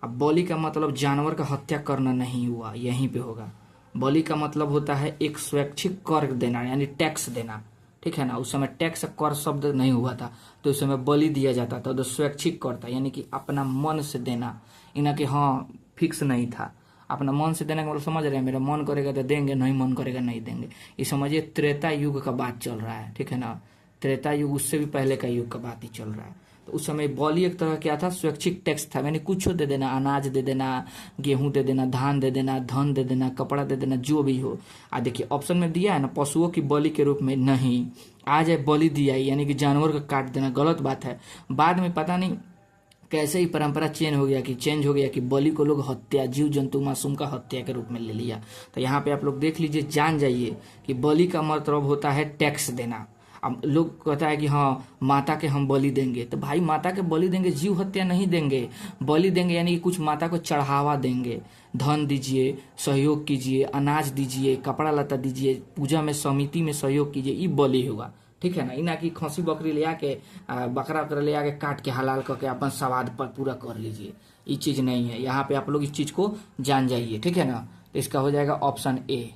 अब बलि का मतलब जानवर का हत्या करना नहीं हुआ, यहीं पे होगा। बलि का मतलब होता है एक स्वैच्छिक कर देना, यानी टैक्स देना। ठीक है ना। उस समय टैक्स कर शब्द नहीं हुआ था, तो उस समय बलि दिया जाता था, तो स्वैच्छिक कर था, यानी कि अपना मन से देना, इना कि हाँ फिक्स नहीं था। अपना मन से देने का मतलब समझ रहे हैं, मेरा मन करेगा तो देंगे, नहीं मन करेगा नहीं देंगे। ये समझिए त्रेता युग का बात चल रहा है। ठीक है ना। त्रेता युग उससे भी पहले का युग का बात ही चल रहा है। तो उस समय बलि एक तरह क्या था, स्वैच्छिक टैक्स था, यानी कुछ दे देना, अनाज दे देना, गेहूं दे देना, धान दे देना, धन दे देना, कपड़ा दे देना, जो भी हो। देखिए ऑप्शन में दिया है ना, पशुओं की बलि के रूप में, नहीं आ जाए बलि दिया यानी कि जानवर का काट देना, गलत बात है। बाद में पता नहीं कैसे ही परंपरा चेंज हो गया कि बलि को लोग हत्या, जीव जंतु मासूम का हत्या के रूप में ले लिया। तो यहाँ पे आप लोग देख लीजिए, जान जाइए कि बलि का मतलब होता है टैक्स देना। अब लोग कहता है कि हाँ माता के हम बलि देंगे, तो भाई माता के बलि देंगे, जीव हत्या नहीं देंगे। बलि देंगे यानी कि कुछ माता को चढ़ावा देंगे, धन दीजिए, सहयोग कीजिए, अनाज दीजिए, कपड़ा लता दीजिए, पूजा में समिति में सहयोग कीजिए, ये बलि हुआ। ठीक है ना। इना की खसी बकरी ले आके, बकरा वकरा ले आके काट के हलाल करके अपन स्वाद पर पूरा कर लीजिए, ये चीज नहीं है। यहाँ पे आप लोग इस चीज को जान जाइए। ठीक है ना। तो इसका हो जाएगा ऑप्शन ए।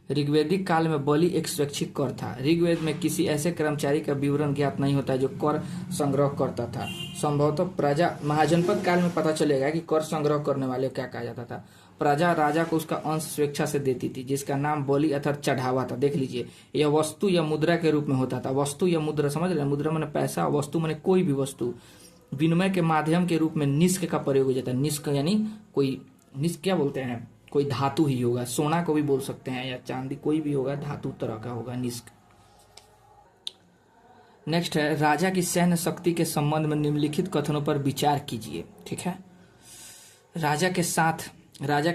ऋग्वैदिक काल में बलि एक स्वैच्छिक कर था। ऋग्वेद में किसी ऐसे कर्मचारी का विवरण ज्ञात नहीं होता जो कर संग्रह करता था। संभवतः प्रजा, महाजनपद काल में पता चलेगा कि कर संग्रह करने वाले क्या कहा जाता था। प्रजा राजा को उसका अंश स्वेच्छा से देती थी, जिसका नाम बलि अर्थात चढ़ावा था। देख लीजिए, यह वस्तु या मुद्रा के रूप में होता था। वस्तु या मुद्रा, समझ रहे हैं, मुद्रा माने पैसा, वस्तु माने कोई भी वस्तु। विनिमय के माध्यम के रूप में निष्क का प्रयोग हो जाता है। निष्क यानी कोई, निष्क क्या बोलते हैं, कोई धातु ही होगा, सोना को भी बोल सकते हैं या चांदी, कोई भी होगा, धातु तरह का होगा निष्क। नेक्स्ट है, राजा की सैन्य शक्ति के संबंध में निम्नलिखित कथनों पर विचार कीजिए। ठीक है। राजा के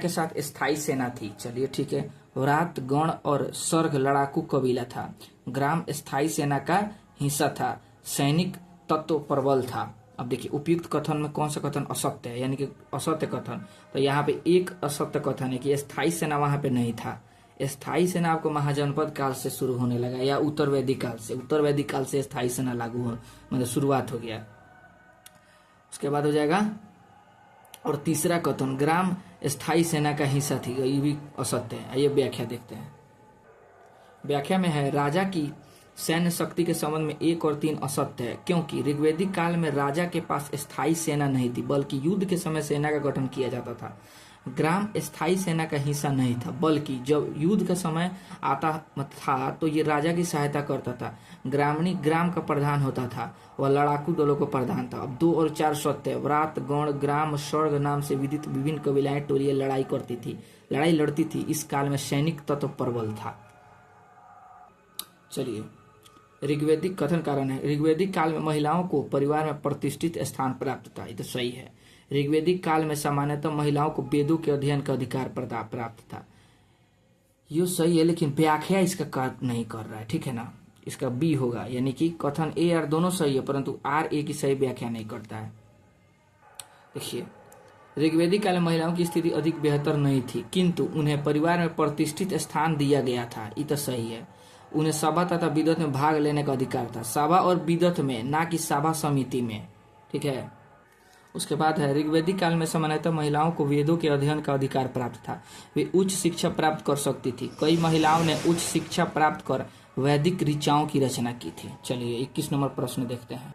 साथ स्थायी सेना थी। चलिए ठीक है। व्रात गण और सर्ग लड़ाकू कबीला था। ग्राम स्थायी सेना का हिस्सा था। सैनिक तत्व प्रबल था। अब देखिए उपयुक्त कथन में कौन सा कथन असत्य है, यानी कि असत्य कथन। तो यहाँ पे एक असत्य कथन है कि स्थायी सेना वहां पे नहीं था। स्थायी सेना आपको महाजनपद काल से शुरू होने लगा, या उत्तर वैदिक काल से। उत्तर वैदिक काल से स्थायी सेना लागू हो, मतलब शुरुआत हो गया। उसके बाद हो जाएगा और तीसरा कथन, ग्राम स्थायी सेना का हिस्सा थी, ये भी असत्य है। आइए व्याख्या देखते हैं। व्याख्या में है, राजा की सैन्य शक्ति के संबंध में 1 और 3 असत्य है, क्योंकि ऋग्वैदिक काल में राजा के पास स्थायी सेना नहीं थी, बल्कि युद्ध के समय सेना का गठन किया जाता था। ग्राम स्थायी सेना का हिस्सा नहीं था, बल्कि जब युद्ध का समय आता था तो ये राजा की सहायता करता था। ग्रामीणी ग्राम का प्रधान होता था, वह लड़ाकू दलों को प्रधान था। अब 2 और 4 सत्य है। व्रात गण ग्राम सर्ग नाम से विदित विभिन्न कबीलाएं टोलियां लड़ाई लड़ती थी। इस काल में सैनिक तत्व प्रबल था। चलिए, ऋग्वैदिक कथन कारण है, ऋग्वैदिक काल में महिलाओं को परिवार में प्रतिष्ठित स्थान प्राप्त था। ये तो सही है। ऋग्वैदिक काल में सामान्यतः महिलाओं को वेदों के अध्ययन का अधिकार प्राप्त था। ये सही है, लेकिन व्याख्या इसका कार्य नहीं कर रहा है। ठीक है ना। इसका बी होगा, यानी कि कथन ए और दोनों सही है, परंतु आर ए की सही व्याख्या नहीं करता है। देखिए, ऋग्वैदिक काल में महिलाओं की स्थिति अधिक बेहतर नहीं थी, किंतु उन्हें परिवार में प्रतिष्ठित स्थान दिया गया था। ये तो सही है। उन्हें सभा तथा विदत में भाग लेने का अधिकार था। सभा और विदत में, ना कि सभा समिति में। ठीक है। उसके बाद है, ऋग्वैदिक काल में सामान्यतः महिलाओं को वेदों के अध्ययन का अधिकार प्राप्त था। वे उच्च शिक्षा प्राप्त कर सकती थी। कई महिलाओं ने उच्च शिक्षा प्राप्त कर वैदिक ऋचाओं की रचना की थी। चलिए 21 नंबर प्रश्न देखते हैं।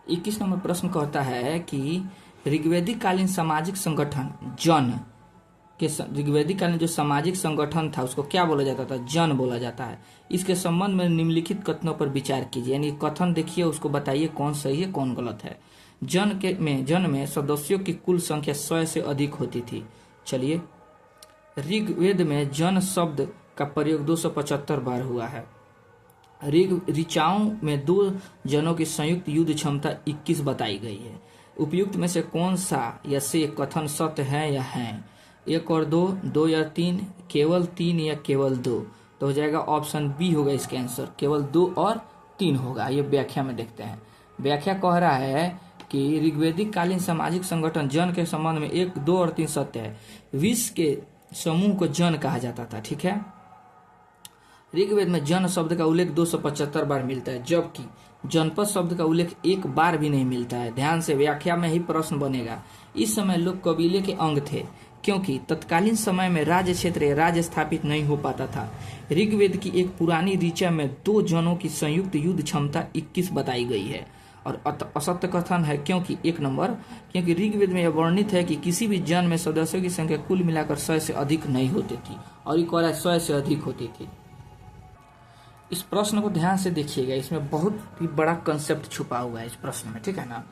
21 नंबर प्रश्न कहता है कि ऋग्वैदिक कालीन सामाजिक संगठन ऋग्वैदिक कालीन जो सामाजिक संगठन था उसको क्या बोला जाता था? जन बोला जाता है। इसके संबंध में निम्नलिखित कथनों पर विचार कीजिए, यानी कथन देखिए, उसको बताइए कौन सही है कौन गलत है। जन में सदस्यों की कुल संख्या 100 से अधिक होती थी। चलिए, ऋग्वेद में जन शब्द का प्रयोग 275 बार हुआ है। ऋचाओं में 2 जनों की संयुक्त युद्ध क्षमता 21 बताई गई है। उपयुक्त में से कौन सा या से कथन सत्य है या है? 1 और 2, 2 या 3, केवल 3 या केवल 2? तो हो जाएगा ऑप्शन बी होगा इसका आंसर, केवल 2 और 3 होगा। ये व्याख्या में देखते हैं। व्याख्या कह रहा है कि ऋग्वैदिक कालीन सामाजिक संगठन जन के संबंध में 1, 2 और 3 सत्य है। विश्व के समूह को जन कहा जाता था, ठीक है। ऋग्वेद में जन शब्द का उल्लेख 275 बार मिलता है, जबकि जनपद शब्द का उल्लेख 1 बार भी नहीं मिलता है। ध्यान से, व्याख्या में ही प्रश्न बनेगा। इस समय लोग कबीले के अंग थे, क्योंकि तत्कालीन समय में राज्य क्षेत्र या राज्य स्थापित नहीं हो पाता था। ऋग्वेद की एक पुरानी ऋचा में 2 जनों की संयुक्त युद्ध क्षमता 21 बताई गई है। और असत्य कथन है, क्योंकि 1 नंबर, क्योंकि ऋग्वेद में यह वर्णित है कि किसी भी जन में सदस्यों की संख्या कुल मिलाकर 100 से अधिक नहीं होती थी, और ये कह रहा है 100 से अधिक होती थी। इस प्रश्न को ध्यान से देखिएगा, इसमें बहुत ही बड़ा कंसेप्ट छुपा हुआ है इस प्रश्न में, ठीक है ना।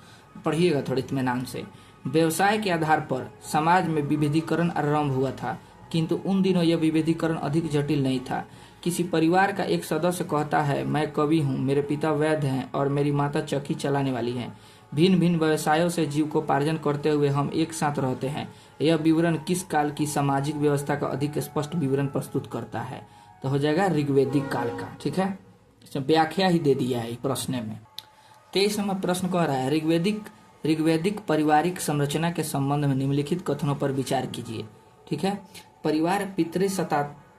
पढ़िएगा थोड़ी इत्मीनान से। व्यवसाय के आधार पर समाज में विभेदीकरण आरंभ हुआ था, किंतु उन दिनों यह विभेदीकरण अधिक जटिल नहीं था। किसी परिवार का एक सदस्य कहता है, मैं कवि हूँ, मेरे पिता वैद्य हैं और मेरी माता चक्की चलाने वाली हैं। भिन्न भिन्न व्यवसायों से जीविकोपार्जन करते हुए हम एक साथ रहते हैं। यह विवरण किस काल की सामाजिक व्यवस्था का अधिक स्पष्ट विवरण प्रस्तुत करता है? तो हो जाएगा ऋग्वैदिक काल का, ठीक है। इसमें व्याख्या ही दे दिया है प्रश्न में। 23 नंबर प्रश्न कह रहा है, ऋग्वैदिक पारिवारिक संरचना के संबंध में निम्नलिखित कथनों पर विचार कीजिए, ठीक है। परिवार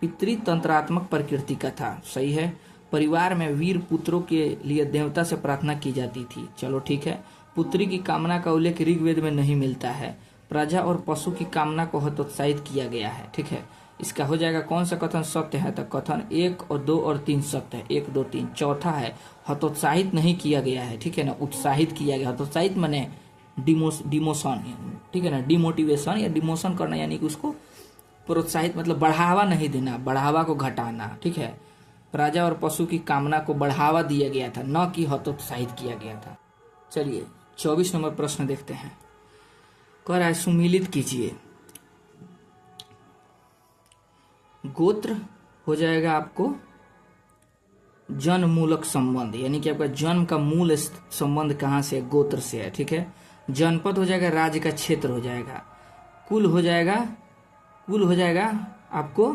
पितृतंत्रात्मक प्रकृति का था, सही है। परिवार में वीर पुत्रों के लिए देवता से प्रार्थना की जाती थी, चलो ठीक है। पुत्री की कामना का उल्लेख ऋग्वेद में नहीं मिलता है। प्रजा और पशु की कामना को हतोत्साहित किया गया है, ठीक है। इसका हो जाएगा कौन सा कथन सत्य है? तो कथन 1 और 2 और 3 सत्य है, 1, 2, 3। चौथा है हतोत्साहित नहीं किया गया है, ठीक है ना, उत्साहित किया गया। हतोत्साहित माने डिमोशन, ठीक है ना, डिमोटिवेशन या डिमोशन करना, यानी कि उसको प्रोत्साहित मतलब बढ़ावा नहीं देना, बढ़ावा को घटाना, ठीक है। प्रजा और पशु की कामना को बढ़ावा दिया गया था, न कि हतोत्साहित किया गया था। चलिए 24 नंबर प्रश्न देखते हैं। कह रहा है, सुमिलित कीजिए। गोत्र हो जाएगा आपको जन्म मूलक संबंध, यानी कि आपका जन्म का मूल संबंध कहाँ से है? गोत्र से है, ठीक है। जनपद हो जाएगा राज्य का क्षेत्र हो जाएगा। कुल हो जाएगा आपको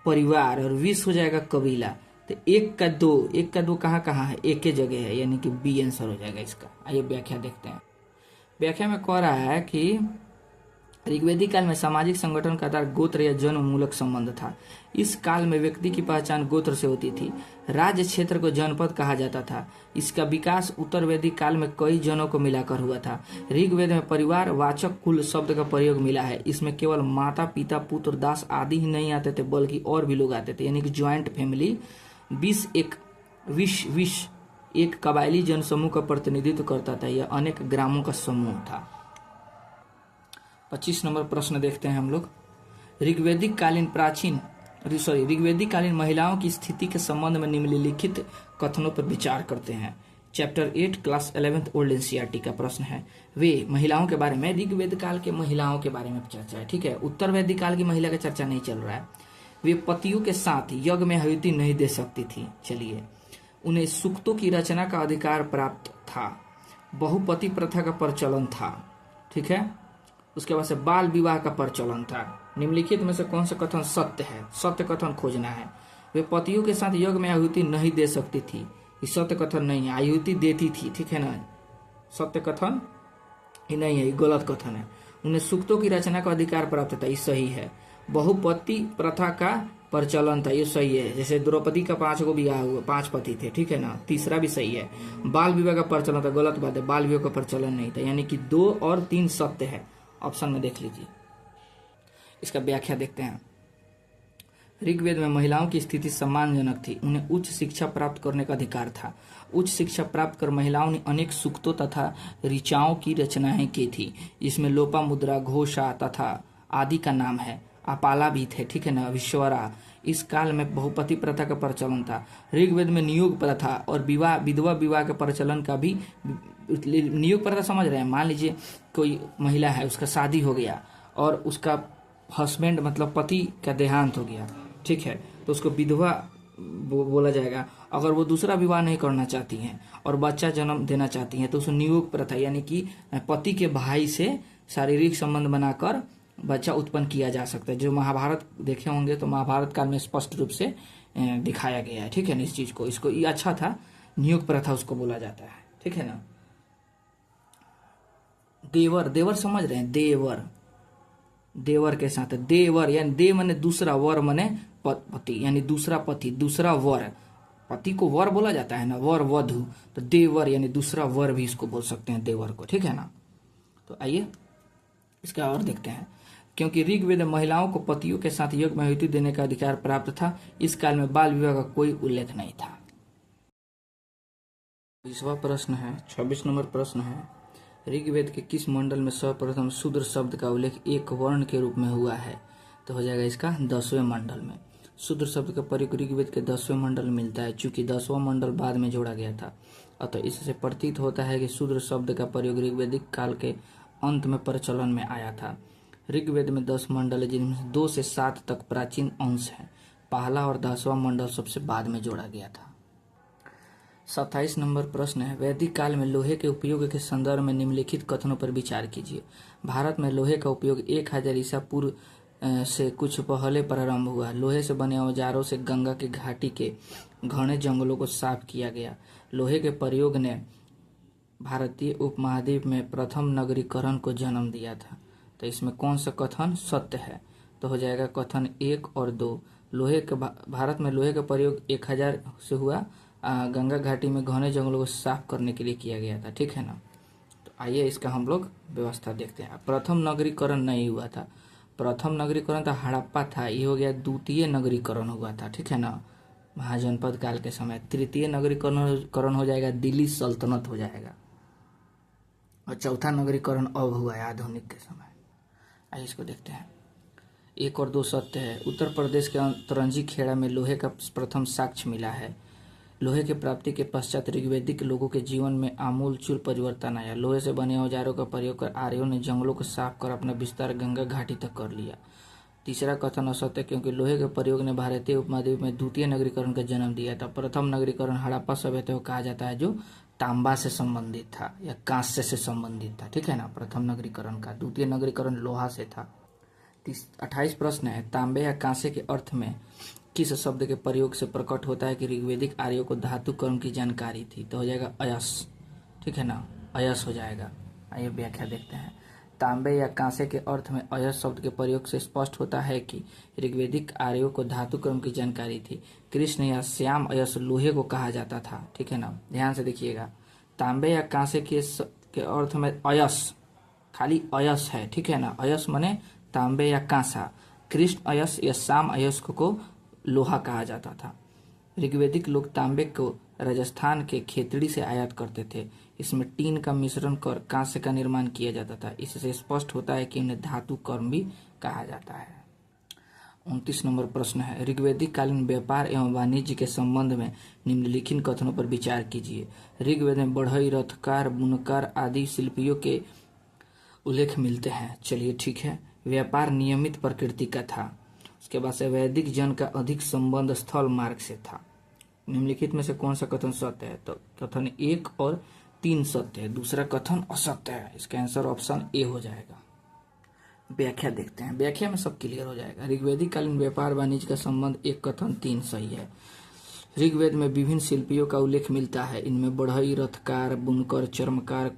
परिवार, और विश्व हो जाएगा कबीला। तो 1 का 2 कहाँ है? एक ही जगह है, यानी कि बी आंसर हो जाएगा इसका। आइए व्याख्या देखते हैं। व्याख्या में कह रहा है कि ऋग्वैदिक काल में सामाजिक संगठन का आधार गोत्र या जन्म मूलक संबंध था। इस काल में व्यक्ति की पहचान गोत्र से होती थी। राज्य क्षेत्र को जनपद कहा जाता था। इसका विकास उत्तर वैदिक काल में कई जनों को मिलाकर हुआ था। ऋग्वेद में परिवार वाचक कुल शब्द का प्रयोग मिला है। इसमें केवल माता, पिता, पुत्र, दास आदि ही नहीं आते थे, बल्कि और भी लोग आते थे, यानी कि ज्वाइंट फैमिली। विश एक कबायली जनसमूह का प्रतिनिधित्व करता था। यह अनेक ग्रामों का समूह था। 25 नंबर प्रश्न देखते हैं हम लोग। ऋग्वैदिक कालीन महिलाओं की स्थिति के संबंध में निम्नलिखित कथनों पर विचार करते हैं। Chapter 8 class 11th old NCERT का प्रश्न है। वे महिलाओं के बारे में, ऋग्वेद काल के महिलाओं के बारे में चर्चा है, ठीक है। उत्तर वैदिक काल की महिला का चर्चा नहीं चल रहा है। वे पतियों के साथ यज्ञ में आहुति नहीं दे सकती थी, चलिए। उन्हें सूक्तों की रचना का अधिकार प्राप्त था। बहुपति प्रथा का प्रचलन था, ठीक है। उसके बाद से बाल विवाह का प्रचलन था। निम्नलिखित में से कौन सा कथन सत्य है? सत्य कथन खोजना है। वे पतियों के साथ यज्ञ में आहुति नहीं दे सकती थी, ये सत्य कथन नहीं है। आहुति देती थी, ठीक है ना, सत्य कथन ये नहीं है, ये गलत कथन है। उन्हें सूक्तों की रचना का अधिकार प्राप्त था, ये सही है। बहुपति प्रथा का प्रचलन था, ये सही है। जैसे द्रौपदी का 5 गो विवाह हुआ, 5 पति थे, ठीक है ना, तीसरा भी सही है। बाल विवाह का प्रचलन था, गलत बात है, बाल विवाह का प्रचलन नहीं था, यानी कि 2 और 3 सत्य है। ऑप्शन में देख लीजिए। इसका व्याख्या देखते हैं। ऋग्वेद में महिलाओं की स्थिति सम्मानजनक थी। उन्हें उच्च शिक्षा प्राप्त करने का अधिकार था। उच्च शिक्षा प्राप्त कर महिलाओं ने अनेक सूक्तों तथा ऋचाओं की रचनाएं की थी। इसमें लोपामुद्रा, घोषा तथा आदि का नाम है। अपाला भी थे, ठीक है ना, विश्वरा। इस काल में बहुपति प्रथा का प्रचलन था। ऋग्वेद में नियोग प्रथा और विधवा विवाह के प्रचलन का भी। नियोग प्रथा समझ रहे हैं? मान लीजिए कोई महिला है, उसका शादी हो गया और उसका हस्बैंड मतलब पति का देहांत हो गया, ठीक है, तो उसको विधवा बोला जाएगा। अगर वो दूसरा विवाह नहीं करना चाहती हैं और बच्चा जन्म देना चाहती हैं तो उसे नियोग प्रथा यानी कि पति के भाई से शारीरिक संबंध बनाकर बच्चा उत्पन्न किया जा सकता है। जो महाभारत देखे होंगे तो महाभारत काल में स्पष्ट रूप से दिखाया गया है, ठीक है ना। इस चीज को, इसको ये अच्छा था, नियोग प्रथा उसको बोला जाता है, ठीक है ना। देवर, देवर समझ रहे हैं, देवर, देवर के साथ देवर यानी दे मने दूसरा, वर मने पति यानी दूसरा पति, दूसरा वर, पति को वर बोला जाता है ना, वर वधु, तो देवर यानी दूसरा वर भी इसको बोल सकते हैं देवर को, ठीक है ना। तो आइए इसका और देखते हैं। क्योंकि ऋग्वेद में महिलाओं को पतियों के साथ यज्ञ में आहुति देने का अधिकार प्राप्त था, इस काल में बाल विवाह का कोई उल्लेख नहीं था। 20वां प्रश्न है, 26 नंबर प्रश्न है, ऋग्वेद के किस मंडल में सर्वप्रथम शूद्र शब्द का उल्लेख एक वर्ण के रूप में हुआ है? तो हो जाएगा इसका 10वें मंडल में। शूद्र शब्द का प्रयोग ऋग्वेद के 10वें मंडल में मिलता है। चूंकि 10वां मंडल बाद में जोड़ा गया था, अतः इससे प्रतीत होता है कि शूद्र शब्द का प्रयोग ऋग्वेदिक काल के अंत में प्रचलन में आया था। ऋग्वेद में 10 मंडल है, जिनमें 2 से 7 तक प्राचीन अंश है। पहला और 10वां मंडल सबसे बाद में जोड़ा गया था। 27 नंबर प्रश्न है, वैदिक काल में लोहे के उपयोग के संदर्भ में निम्नलिखित कथनों पर विचार कीजिए। भारत में लोहे का उपयोग 1000 ईसा पूर्व से कुछ पहले प्रारंभ हुआ। लोहे से बने औजारों से गंगा की घाटी के घने जंगलों को साफ किया गया। लोहे के प्रयोग ने भारतीय उपमहाद्वीप में प्रथम नगरीकरण को जन्म दिया था। तो इसमें कौन सा कथन सत्य है? तो हो जाएगा कथन 1 और 2। लोहे के भारत में लोहे का प्रयोग 1000 से हुआ, गंगा घाटी में घने जंगलों को साफ करने के लिए किया गया था, ठीक है ना। तो आइए इसका हम लोग व्यवस्था देखते हैं। प्रथम नगरीकरण नहीं हुआ था, प्रथम नगरीकरण तो हड़प्पा था, ये हो गया द्वितीय नगरीकरण हुआ था, ठीक है ना, महाजनपद काल के समय। तृतीय नगरीकरण हो जाएगा दिल्ली सल्तनत हो जाएगा, और चौथा नगरीकरण अब हुआ है आधुनिक के समय। आइए इसको देखते हैं। 1 और 2 सत्य है। उत्तर प्रदेश के अंतरंजी खेड़ा में लोहे का प्रथम साक्ष्य मिला है। लोहे के प्राप्ति के पश्चात ऋग्वैदिक लोगों के जीवन में आमूलचूल परिवर्तन आया। लोहे से बने औजारों का प्रयोग कर आर्यों ने जंगलों को साफ कर अपना विस्तार गंगा घाटी तक कर लिया। तीसरा कथन असत्य, क्योंकि लोहे के प्रयोग ने भारतीय उपमहाद्वीप में द्वितीय नगरीकरण का जन्म दिया था। प्रथम नगरीकरण हड़प्पा सभ्यता को कहा जाता है, जो तांबा से संबंधित था या कांस्य से संबंधित था, ठीक है ना, प्रथम नगरीकरण का। द्वितीय नगरीकरण लोहा से था। 28 प्रश्न है, तांबे या कांस्य के अर्थ में किस शब्द के प्रयोग से प्रकट होता है कि ऋग्वैदिक आर्यों को धातु कर्म की जानकारी थी? तो हो जाएगा अयस, ठीक है ना, अयस हो जाएगा। आइए व्याख्या देखते हैं। तांबे या कांसे के अर्थ में अयस शब्द के प्रयोग से स्पष्ट होता है कि ऋग्वैदिक आर्यों को धातु कर्म की जानकारी थी। कृष्ण या श्याम अयस लोहे को कहा जाता था, ठीक है ना, ध्यान से देखिएगा। तांबे या कांसे के अर्थ में अयस, खाली अयस है, ठीक है ना, अयस माने तांबे या कांसा। कृष्ण अयस या श्याम अयस को लोहा कहा जाता था। ऋग्वैदिक लोग तांबे को राजस्थान के खेतड़ी से आयात करते थे। इसमें टीन का मिश्रण कर कांस्य का निर्माण किया जाता था। इससे स्पष्ट होता है कि इन्हें धातु कर्म भी कहा जाता है। 29 नंबर प्रश्न है, ऋग्वैदिक कालीन व्यापार एवं वाणिज्य के संबंध में निम्नलिखित कथनों पर विचार कीजिए। ऋग्वेद में बढ़ई, रथकार, बुनकर आदि शिल्पियों के उल्लेख मिलते हैं। चलिए ठीक है। व्यापार नियमित प्रकृति का था। उसके बाद से वैदिक जन का अधिक संबंध स्थल मार्ग से था। निम्नलिखित में से कौन सा कथन सत्य है? तो कथन 1 और 3 सत्य है, दूसरा कथन असत्य है। इसका आंसर ऑप्शन ए हो जाएगा। व्याख्या देखते हैं, व्याख्या में सब क्लियर हो जाएगा। ऋग्वैदिक कालीन व्यापार वाणिज्य का संबंध 1 कथन 3 सही है। ऋग्वेद में विभिन्न शिल्पियों का उल्लेख मिलता है। इनमें बढ़ई, रथकार, बुनकर, चर्मकार,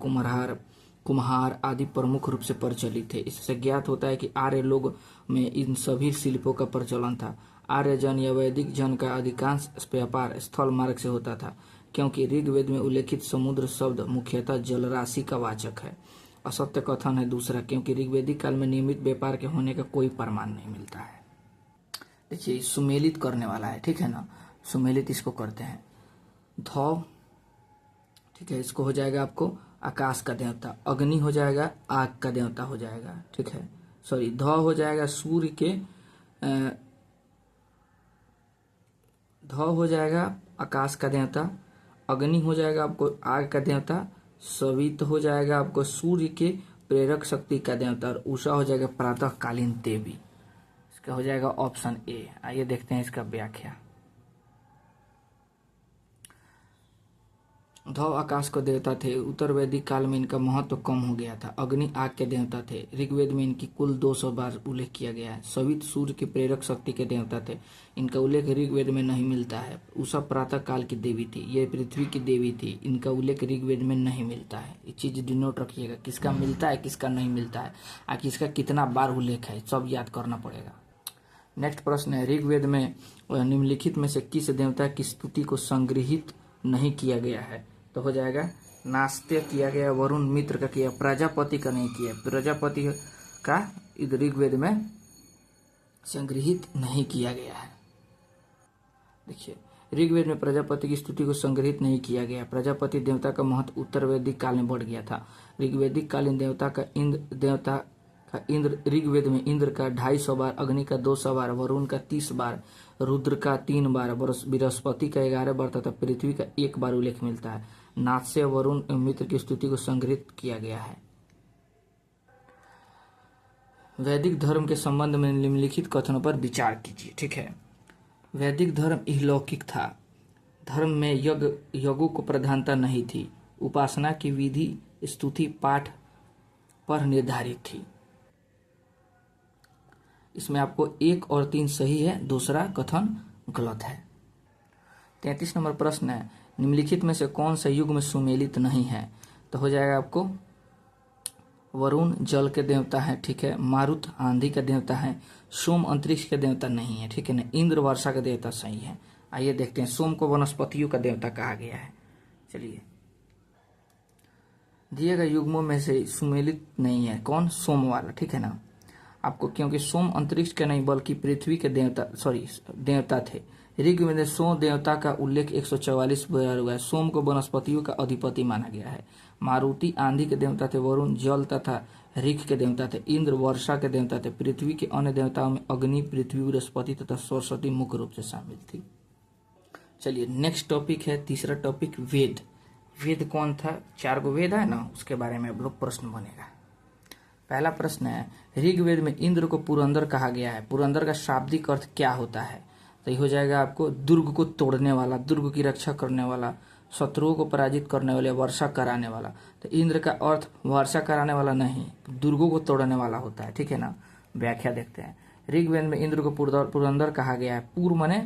कुम्हार आदि प्रमुख रूप से प्रचलित थे। इससे ज्ञात होता है कि आर्य लोग में इन सभी शिल्पों का प्रचलन था। आर्य जन या वैदिक जन का अधिकांश व्यापार स्थल मार्ग से होता था, क्योंकि ऋग्वेद में उल्लेखित समुद्र शब्द मुख्यतः जलराशि का वाचक है। असत्य कथन है दूसरा, क्योंकि ऋग्वैदिक काल में नियमित व्यापार के होने का कोई प्रमाण नहीं मिलता है। देखिए सुमेलित करने वाला है, ठीक है ना, सुमेलित इसको करते हैं। ध, ठीक है, इसको हो जाएगा आपको आकाश का देवता। अग्नि हो जाएगा आग का देवता हो जाएगा, ठीक है, सॉरी, ध हो जाएगा सूर्य के, ध हो जाएगा आकाश का देवता। अग्नि हो जाएगा आपको आग का देवता। सवित हो जाएगा आपको सूर्य के प्रेरक शक्ति का देवता। और उषा हो जाएगा प्रातःकालीन देवी। इसका हो जाएगा ऑप्शन ए। आइए देखते हैं इसका व्याख्या। धौ आकाश के देवता थे। उत्तर वैदिक काल में इनका महत्व कम हो गया था। अग्नि आग के देवता थे। ऋग्वेद में इनकी कुल 200 बार उल्लेख किया गया है। सवित सूर्य की प्रेरक शक्ति के देवता थे। इनका उल्लेख ऋग्वेद में नहीं मिलता है। उषा प्रातः काल की देवी थी। ये पृथ्वी की देवी थी। इनका उल्लेख ऋग्वेद में नहीं मिलता है। ये चीज डिनोट रखिएगा, किसका मिलता है किसका नहीं मिलता है, आखिर इसका कितना बार उल्लेख है, सब याद करना पड़ेगा। नेक्स्ट प्रश्न है, ऋग्वेद में निम्नलिखित में से किस देवता की स्तुति को संग्रहित नहीं किया गया है? तो हो जाएगा नास्त्य किया गया, वरुण मित्र का किया, प्रजापति का नहीं किया। प्रजापति का ऋग्वेद में संग्रहित नहीं किया गया है। देखिए, ऋग्वेद में प्रजापति की स्तुति को संग्रहित नहीं किया गया। प्रजापति देवता का महत्व उत्तर वैदिक काल में बढ़ गया था। ऋग्वेदिक कालीन देवता का इंद्र ऋग्वेद में इंद्र का 250 बार, अग्नि का 200 बार, वरुण का 30 बार, रुद्र का 3 बार, बृहस्पति का 11 बार तथा पृथ्वी का 1 बार उल्लेख मिलता है। नाथ से वरुण एवं मित्र की स्तुति को संग्रहित किया गया है। वैदिक धर्म के संबंध में निम्नलिखित कथनों पर विचार कीजिए। ठीक है, वैदिक धर्म इहलौकिक था। धर्म में यज्ञों को प्रधानता नहीं थी। उपासना की विधि स्तुति पाठ पर निर्धारित थी। इसमें आपको 1 और 3 सही है, दूसरा कथन गलत है। 33 नंबर प्रश्न है, निम्नलिखित में से कौन सा युग में सुमेलित नहीं है? तो हो जाएगा आपको वरुण जल के देवता है, ठीक है, मारुत आंधी का देवता है, सोम अंतरिक्ष के देवता नहीं है, ठीक है ना, इंद्र वर्षा का देवता सही है। आइए देखते हैं, सोम को वनस्पतियों का देवता कहा गया है। चलिए, दिए गए युग्मों में से सुमेलित नहीं है कौन? सोम वाला, ठीक है ना। आपको क्योंकि सोम अंतरिक्ष के नहीं बल्कि पृथ्वी के देवता थे। ऋग्वेद में सोम देवता का उल्लेख 144 बार हुआ है। सोम को वनस्पतियों का अधिपति माना गया है। मारुति आंधी के देवता थे। वरुण जल तथा ऋख के देवता थे। इंद्र वर्षा के देवता थे। पृथ्वी के अन्य देवताओं में अग्नि, पृथ्वी, बृहस्पति तथा सरस्वती मुख्य रूप से शामिल थी। चलिए, नेक्स्ट टॉपिक है, तीसरा टॉपिक, वेद। वेद कौन था? 4 गो वेद है ना, उसके बारे में अब लोग प्रश्न बनेगा। पहला प्रश्न है, ऋग्वेद में इंद्र को पुरंदर कहा गया है। पुरंदर का शाब्दिक अर्थ क्या होता है? तो ये हो जाएगा आपको दुर्ग को तोड़ने वाला, दुर्ग की रक्षा करने वाला, शत्रुओं को पराजित करने वाले, वर्षा कराने वाला। तो इंद्र का अर्थ वर्षा कराने वाला नहीं, दुर्गों को तोड़ने वाला होता है, ठीक है ना। व्याख्या देखते हैं। ऋग्वेद में इंद्र को पुरंदर कहा गया है। पूर्व माने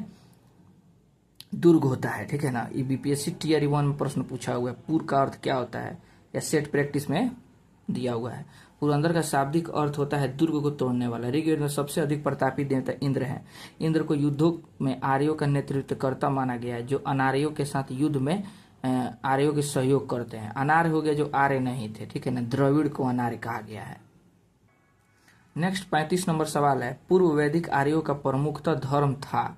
दुर्ग होता है, ठीक है ना। ये बीपीएससी टीआर 1 में प्रश्न पूछा हुआ है, पूर्व का अर्थ क्या होता है, या सेट प्रैक्टिस में दिया हुआ है। पुरंदर का शाब्दिक अर्थ होता है दुर्ग को तोड़ने वाला। ऋग्वेद में सबसे अधिक प्रतापी देवता इंद्र है। इंद्र को युद्धों में आर्यों का नेतृत्वकर्ता माना गया है, जो अनार्यों के साथ युद्ध में आर्यों के सहयोग करते हैं। अनार्य हो गया जो आर्य नहीं थे, ठीक है ना, द्रविड़ को अनार्य कहा गया है। नेक्स्ट 35 नंबर सवाल है, पूर्व वैदिक आर्यों का प्रमुखतः धर्म था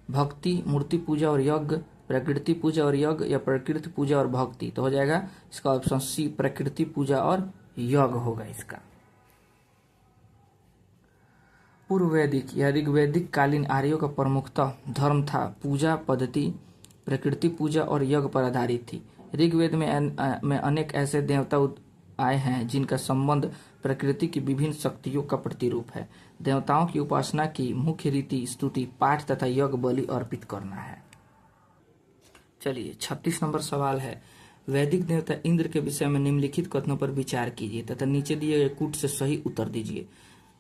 भक्ति, मूर्ति पूजा और यज्ञ, प्रकृति पूजा और यज्ञ, या प्रकृति पूजा और भक्ति। तो हो जाएगा इसका ऑप्शन सी, प्रकृति पूजा और यज्ञ होगा इसका। पूर्व वैदिक या ऋग्वैदिक कालीन आर्यों का प्रमुखतः धर्म था पूजा पद्धति, प्रकृति पूजा और यज्ञ पर आधारित थी। ऋग्वेद में अनेक ऐसे देवता आए हैं जिनका संबंध प्रकृति की विभिन्न शक्तियों का प्रतिरूप है। देवताओं की उपासना की मुख्य रीति स्तुति, पाठ तथा यज्ञ बलि अर्पित करना है। चलिए, 36 नंबर सवाल है, वैदिक देवता इंद्र के विषय में निम्नलिखित कथनों पर विचार कीजिए तथा नीचे दिए गए कूट से सही उत्तर दीजिए।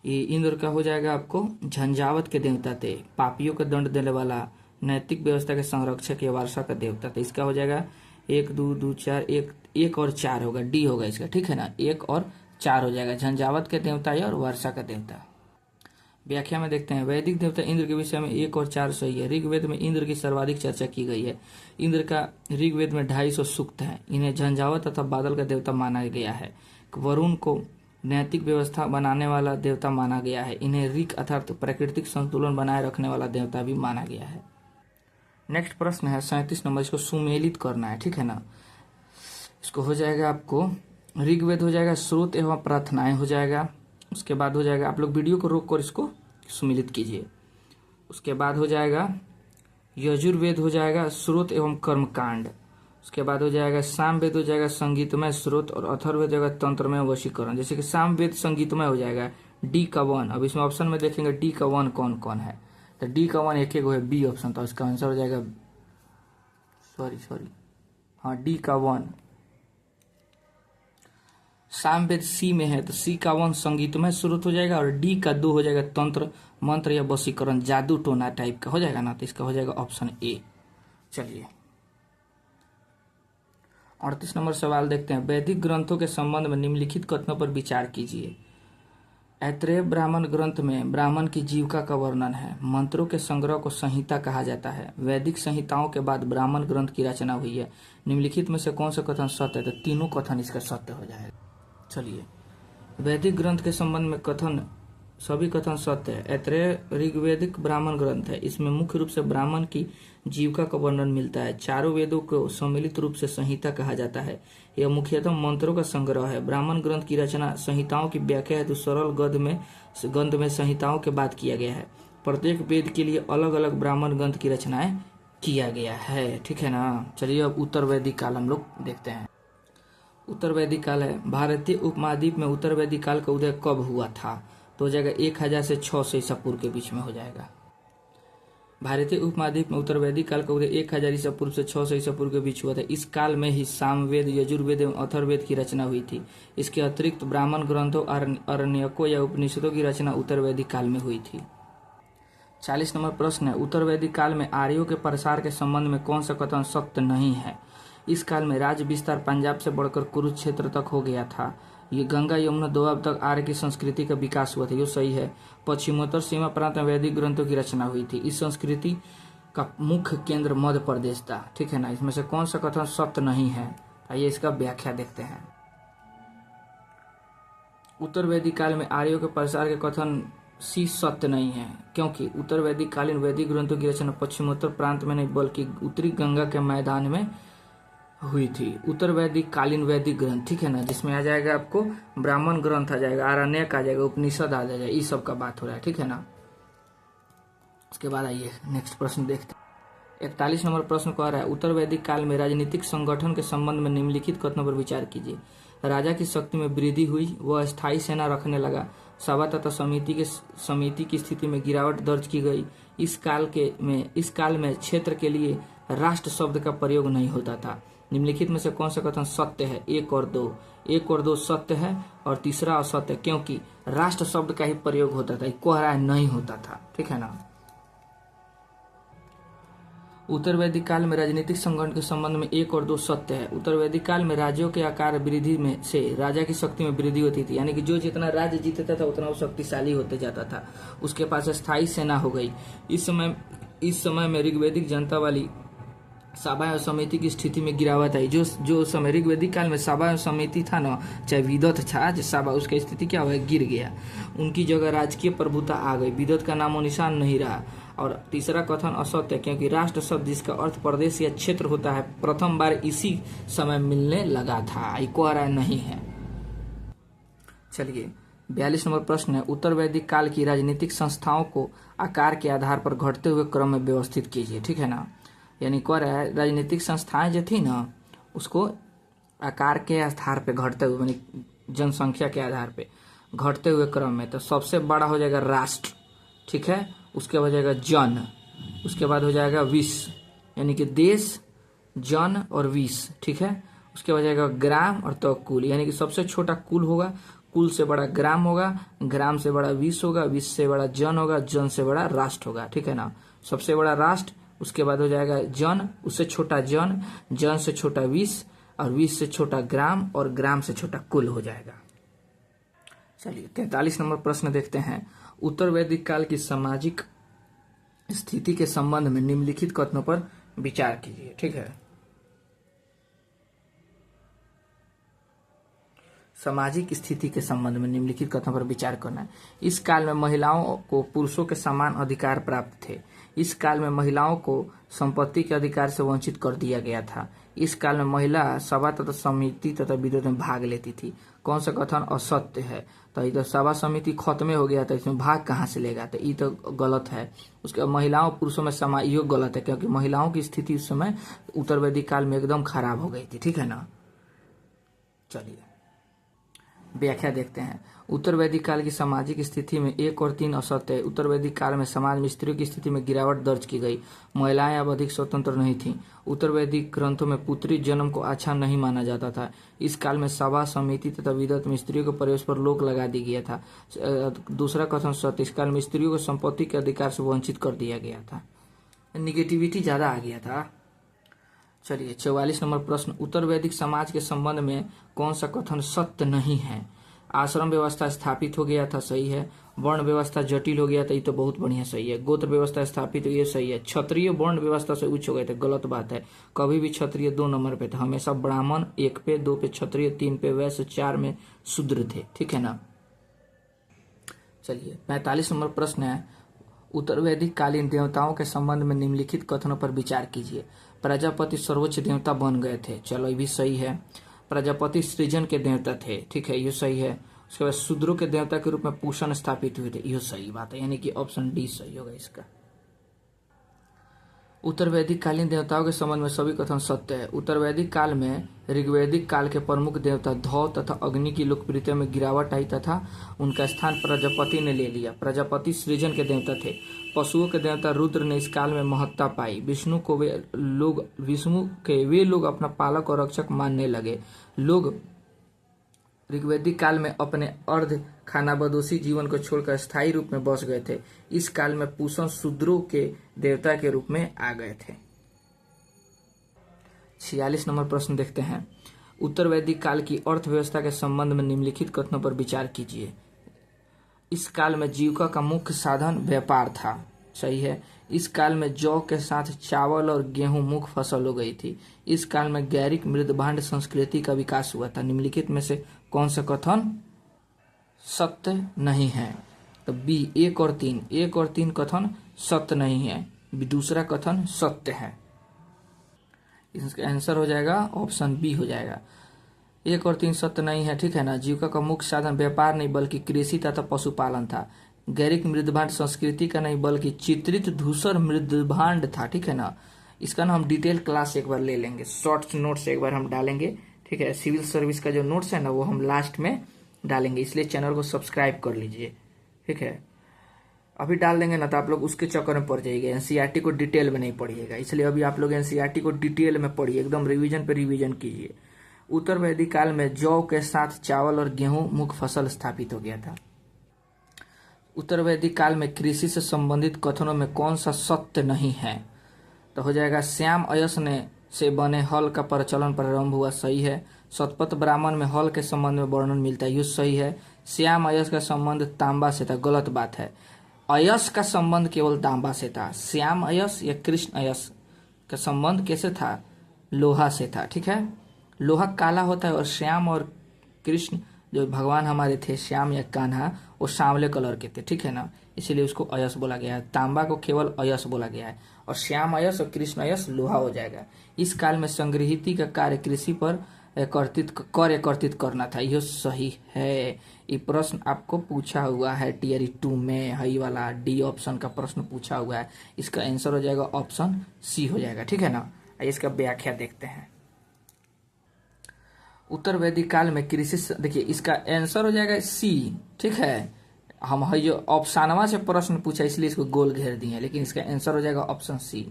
ये इंद्र का हो जाएगा आपको झंझावत के देवता थे, पापियों का दंड देने वाला, नैतिक व्यवस्था के संरक्षक या वर्षा का देवता था। इसका हो जाएगा 1 2 2 4 1 और 4 होगा, डी होगा इसका, ठीक है ना, 1 और 4 हो जाएगा, झंझावत के देवता और वर्षा का देवता। व्याख्या में देखते हैं, वैदिक देवता इंद्र के विषय में 1 और 4 सही है। ऋग्वेद में इंद्र की सर्वाधिक चर्चा की गई है। इंद्र का ऋग्वेद में 250 सूक्त है। इन्हें झंझावत तथा बादल का देवता माना गया है। वरुण को नैतिक व्यवस्था बनाने वाला देवता माना गया है। इन्हें ऋक अर्थात प्राकृतिक संतुलन बनाए रखने वाला देवता भी माना गया है। नेक्स्ट प्रश्न है 37 नंबर, इसको सुमेलित करना है, ठीक है ना। इसको हो जाएगा आपको ऋग्वेद हो जाएगा स्रोत एवं प्रार्थनाएं हो जाएगा। उसके बाद हो जाएगा, आप लोग वीडियो को रोक कर इसको सुमेलित कीजिए। उसके बाद हो जाएगा यजुर्वेद हो जाएगा स्रोत एवं कर्मकांड। उसके बाद हो जाएगा सामवेद हो जाएगा संगीतमय स्रोत, और अथर्ववेद हो जाएगा तंत्रमय वशीकरण। जैसे कि सामवेद संगीतमय हो जाएगा, डी का 1। अब इसमें ऑप्शन में देखेंगे डी का 1 कौन कौन है, तो डी का 1 एक है, बी ऑप्शन, तो इसका आंसर हो जाएगा सॉरी हाँ, डी का 1। सामवेद सी में है तो सी का 1 संगीतमय स्रोत हो जाएगा और डी का 2 हो जाएगा तंत्र मंत्र या वशीकरण जादू टोना टाइप का हो जाएगा ना, तो इसका हो जाएगा ऑप्शन ए। चलिए 38 नंबर सवाल देखते हैं। वैदिक ग्रंथों के संबंध में निम्नलिखित कथनों पर विचार कीजिए। ऐत्रेय ब्राह्मण ग्रंथ में ब्राह्मण की जीविका का वर्णन है। मंत्रों के संग्रह को संहिता कहा जाता है। वैदिक संहिताओं के बाद ब्राह्मण ग्रंथ की रचना हुई है। निम्नलिखित में से कौन सा कथन सत्य है? तो तीनों कथन इसका सत्य हो जाएगा। चलिए वैदिक ग्रंथ के संबंध में कथन, सभी कथन सत्य है। ऐत्रेय ऋग्वेदिक ब्राह्मण ग्रंथ है। इसमें मुख्य रूप से ब्राह्मण की जीविका का वर्णन मिलता है। चारों वेदों को सम्मिलित रूप से संहिता कहा जाता है। यह मुख्यतः मंत्रों का संग्रह है। ब्राह्मण ग्रंथ की रचना संहिताओं की व्याख्या हेतु सरल गंध में संहिताओं के बाद किया गया है। प्रत्येक वेद के लिए अलग अलग ब्राह्मण ग्रंथ की रचनाएं किया गया है। ठीक है ना। चलिए अब उत्तर वैदिक काल हम लोग देखते हैं। उत्तर वैदिक काल है। भारतीय उपमहाद्वीप में उत्तर वैदिक काल का उदय कब हुआ था? तो हो जाएगा 1000 से 600 ईसा पूर्व के बीच में हो जाएगा। भारतीय उपमहाद्वीप में उत्तर वैदिक काल का उदय 1000 ईसा पूर्व से 600 ईसा पूर्व के बीच हुआ था। इस काल में ही सामवेद, यजुर्वेद एवं अथर्ववेद की रचना हुई थी। इसके अतिरिक्त ब्राह्मण ग्रंथों, अरण्यकों या उपनिषदों की रचना उत्तर वैदिक काल में हुई थी। 40 नंबर प्रश्न है। उत्तर वैदिक काल में आर्यों के प्रसार के संबंध में कौन सा कथन सत्य नहीं है? इस काल में राज्य विस्तार पंजाब से बढ़कर कुरुक्षेत्र तक हो गया था। ये गंगा यमुना दोआब तक आर्य की संस्कृति का विकास हुआ था। ये सही है। पश्चिमोत्तर सीमा प्रांत में वैदिक ग्रंथों की रचना हुई थी। इस संस्कृति का मुख्य केंद्र मध्य प्रदेश था। ठीक है ना। इसमें से कौन सा कथन सत्य नहीं है? आइए इसका व्याख्या देखते हैं। उत्तर वैदिक काल में आर्यों के प्रसार के कथन सी सत्य नहीं है, क्योंकि उत्तर वैदिक कालीन वैदिक ग्रंथों की रचना पश्चिमोत्तर प्रांत में नहीं बल्कि उत्तरी गंगा के मैदान में हुई थी। उत्तर वैदिक कालीन वैदिक ग्रंथ, ठीक है ना, जिसमें आ जाएगा आपको ब्राह्मण ग्रंथ आ जाएगा, आरण्यक आ जाएगा, उपनिषद आ जाएगा, इस सब का बात हो रहा है। ठीक है ना। उसके बाद आइए नेक्स्ट प्रश्न देखते हैं। 41 नंबर प्रश्न कह रहा है, उत्तर वैदिक काल में राजनीतिक संगठन के संबंध में निम्नलिखित कथनों पर विचार कीजिए। राजा की शक्ति में वृद्धि हुई, वह स्थायी सेना रखने लगा, सभा तथा समिति की स्थिति में गिरावट दर्ज की गई। इस काल में क्षेत्र के लिए राष्ट्र शब्द का प्रयोग नहीं होता था। निम्नलिखित में से कौन सा कथन सत्य है? 1 और 2। 1 और 2 सत्य है और तीसरा असत्य, क्योंकि राष्ट्र शब्द का ही प्रयोग होता था, कह रहा है नहीं होता था। ठीक है ना। उत्तर वैदिक काल में राजनीतिक संगठन के संबंध में 1 और 2 सत्य है। उत्तर वैदिक काल में राज्यों के आकार वृद्धि में से राजा की शक्ति में वृद्धि होती थी, यानी कि जो जितना राज्य जीतता था उतना वो शक्तिशाली होते जाता था। उसके पास स्थायी सेना हो गई। इस समय में ऋग्वैदिक जनता वाली सभा और समिति की स्थिति में गिरावट आई। जो समय ऋग्वैदिक काल में सभा और समिति था ना, चाहे विदत था, जो सभा, उसका स्थिति क्या हुआ? गिर गया। उनकी जगह राजकीय प्रभुता आ गई। विदत का नामो निशान नहीं रहा। और तीसरा कथन असत्य, क्योंकि राष्ट्र शब्द जिसका अर्थ प्रदेश या क्षेत्र होता है प्रथम बार इसी समय मिलने लगा था। ये कह रहा नहीं है। चलिए 42 नंबर प्रश्न है, उत्तर वैदिक काल की राजनीतिक संस्थाओं को आकार के आधार पर घटते हुए क्रम में व्यवस्थित कीजिए। ठीक है ना। यानी कह रहा है राजनीतिक संस्थाएं जो थी ना, उसको आकार के आधार पे घटते हुए, यानी जनसंख्या के आधार पे घटते हुए क्रम में। तो सबसे बड़ा हो जाएगा राष्ट्र, ठीक है। उसके बाद हो जाएगा जन, उसके बाद हो जाएगा विश्व, यानी कि देश, जन और विश्व, ठीक है। उसके बाद जाएगा ग्राम और तो कुल, यानी कि सबसे छोटा कुल होगा, कुल से बड़ा ग्राम होगा, ग्राम से बड़ा विश्व होगा, विश्व से बड़ा जन होगा, जन से बड़ा राष्ट्र होगा। ठीक है ना। सबसे बड़ा राष्ट्र, उसके बाद हो जाएगा जन, उससे छोटा जन, जन से छोटा विश्व और विश्व से छोटा ग्राम और ग्राम से छोटा कुल हो जाएगा। चलिए 43 नंबर प्रश्न देखते हैं। उत्तर वैदिक काल की सामाजिक स्थिति के संबंध में निम्नलिखित कथनों पर विचार कीजिए। ठीक है। सामाजिक स्थिति के संबंध में निम्नलिखित कथनों पर विचार करना है। इस काल में महिलाओं को पुरुषों के समान अधिकार प्राप्त थे। इस काल में महिलाओं को संपत्ति के अधिकार से वंचित कर दिया गया था। इस काल में महिला सभा तथा समिति तथा विरोध में भाग लेती थी। कौन सा कथन असत्य है? तो ये तो सभा समिति खत्म हो गया था, इसमें भाग कहाँ से लेगा? तो ये तो गलत है। उसके महिलाओं पुरुषों में समान, ये गलत है, क्योंकि महिलाओं की स्थिति उस समय उत्तर वैदिक काल में एकदम खराब हो गई थी। ठीक है ना। चलिए व्याख्या देखते हैं। उत्तर वैदिक काल की सामाजिक स्थिति में 1 और 3 असत्य है। उत्तर वैदिक काल में समाज में स्त्रियों की स्थिति में गिरावट दर्ज की गई। महिलाएं अब अधिक स्वतंत्र नहीं थीं। उत्तर वैदिक ग्रंथों में पुत्री जन्म को अच्छा नहीं माना जाता था। इस काल में सभा, समिति तथा विदत में स्त्रियों के प्रवेश पर रोक लगा दी गया था। दूसरा कथन सत्य, इस काल में स्त्रियों को संपत्ति के अधिकार से वंचित कर दिया गया था। निगेटिविटी ज्यादा आ गया था। चलिए 44 नंबर प्रश्न, उत्तर वैदिक समाज के संबंध में कौन सा कथन सत्य नहीं है? आश्रम व्यवस्था स्थापित हो गया था, सही है। वर्ण व्यवस्था जटिल हो गया था, ये तो बहुत बढ़िया सही है। गोत्र व्यवस्था स्थापित हो, ये सही है। क्षत्रिय वर्ण व्यवस्था से उच्च हो गए थे, गलत बात है। कभी भी क्षत्रिय 2 नंबर पे था, हमेशा ब्राह्मण 1 पे, 2 पे क्षत्रिय, 3 पे वैश्य, 4 में शूद्र थे, ठीक है ना। चलिए 45 नंबर प्रश्न है, उत्तर वैदिक कालीन देवताओं के संबंध में निम्नलिखित कथनों पर विचार कीजिए। प्रजापति सर्वोच्च देवता बन गए थे, चलो ये भी सही है। प्रजापति सृजन के देवता थे, ठीक है, ये सही है। उसके बाद शूद्रों के देवता के रूप में पूषण स्थापित हुए थे, ये सही बात है, यानी कि ऑप्शन डी सही होगा इसका। उत्तर वैदिक कालीन देवताओं के संबंध में सभी कथन सत्य है। उत्तर वैदिक काल में ऋग्वैदिक काल के प्रमुख देवता धौ तथा अग्नि की लोकप्रियता में गिरावट आई तथा उनका स्थान प्रजापति ने ले लिया। प्रजापति सृजन के देवता थे। पशुओं के देवता रुद्र ने इस काल में महत्ता पाई। विष्णु के वे लोग अपना पालक और रक्षक मानने लगे। लोग ऋग्वैदिक काल में अपने अर्ध खानाबदोशी जीवन को छोड़कर स्थायी रूप में बस गए थे। इस काल में पूषण शूद्रों के देवता के रूप में आ गए थे। 46 नंबर प्रश्न देखते हैं, उत्तर वैदिक काल की अर्थव्यवस्था के संबंध में निम्नलिखित कथनों पर विचार कीजिए। इस काल में जीविका का मुख्य साधन व्यापार था, सही है। इस काल में जौ के साथ चावल और गेहूं मुख्य फसल हो गई थी। इस काल में गैरिक मृदभांड संस्कृति का विकास हुआ था। निम्नलिखित में से कौन सा कथन सत्य नहीं है? तो बी 1 और 3, 1 और 3 कथन सत्य नहीं है, दूसरा कथन सत्य है। इसका आंसर हो जाएगा ऑप्शन बी हो जाएगा। 1 और 3 सत्य नहीं है, ठीक है ना। जीविका का मुख्य साधन व्यापार नहीं बल्कि कृषि तथा पशुपालन था। गैरिक मृदभांड संस्कृति का नहीं बल्कि चित्रित धूसर मृदभांड था, ठीक है ना। इसका ना हम डिटेल क्लास एक बार ले लेंगे, शॉर्ट नोट्स एक बार हम डालेंगे, ठीक है। सिविल सर्विस का जो नोट्स है ना वो हम लास्ट में डालेंगे, इसलिए चैनल को सब्सक्राइब कर लीजिए, ठीक है। अभी डाल देंगे ना तो आप लोग उसके चक्कर में पड़ जाइएगा, एनसीईआरटी को डिटेल में नहीं पढ़िएगा, इसलिए अभी आप लोग एनसीईआरटी को डिटेल में पढ़िए, एकदम रिवीजन पे रिवीजन कीजिए। उत्तर वैदिक काल में जौ के साथ चावल और गेहूं मुख्य फसल स्थापित हो गया था। उत्तर वैदिक काल में कृषि से संबंधित कथनों में कौन सा सत्य नहीं है? तो हो जाएगा श्याम अयस ने से बने हल का प्रचलन प्रारंभ हुआ, सही है। शतपथ ब्राह्मण में हल के संबंध में वर्णन मिलता है, ये सही है। श्याम अयस का संबंध तांबा से था, गलत बात है। अयस का संबंध केवल तांबा से था। श्याम अयस या कृष्ण अयस का संबंध कैसे था? लोहा से था, ठीक है। लोहा काला होता है और श्याम और कृष्ण जो भगवान हमारे थे, श्याम या कान्हा, वो सांवले कलर के थे, ठीक है ना, इसीलिए उसको अयस बोला गया है। तांबा को केवल अयस बोला गया है और श्याम अयस और कृष्ण अयस लोहा हो जाएगा। इस काल में संग्रहिती का कार्य कृषि पर एकत्रित करना था, यह सही है। ये प्रश्न आपको पूछा हुआ है टियर 2 में, हई वाला डी ऑप्शन का प्रश्न पूछा हुआ है। इसका आंसर हो जाएगा ऑप्शन सी हो जाएगा, ठीक है ना। इसका व्याख्या देखते हैं। उत्तर वैदिक काल में कृषि, देखिए इसका आंसर हो जाएगा सी, ठीक है। हम है जो ऑप्शनवा से प्रश्न पूछा इसलिए इसको गोल घेर दिए, लेकिन इसका आंसर हो जाएगा ऑप्शन सी।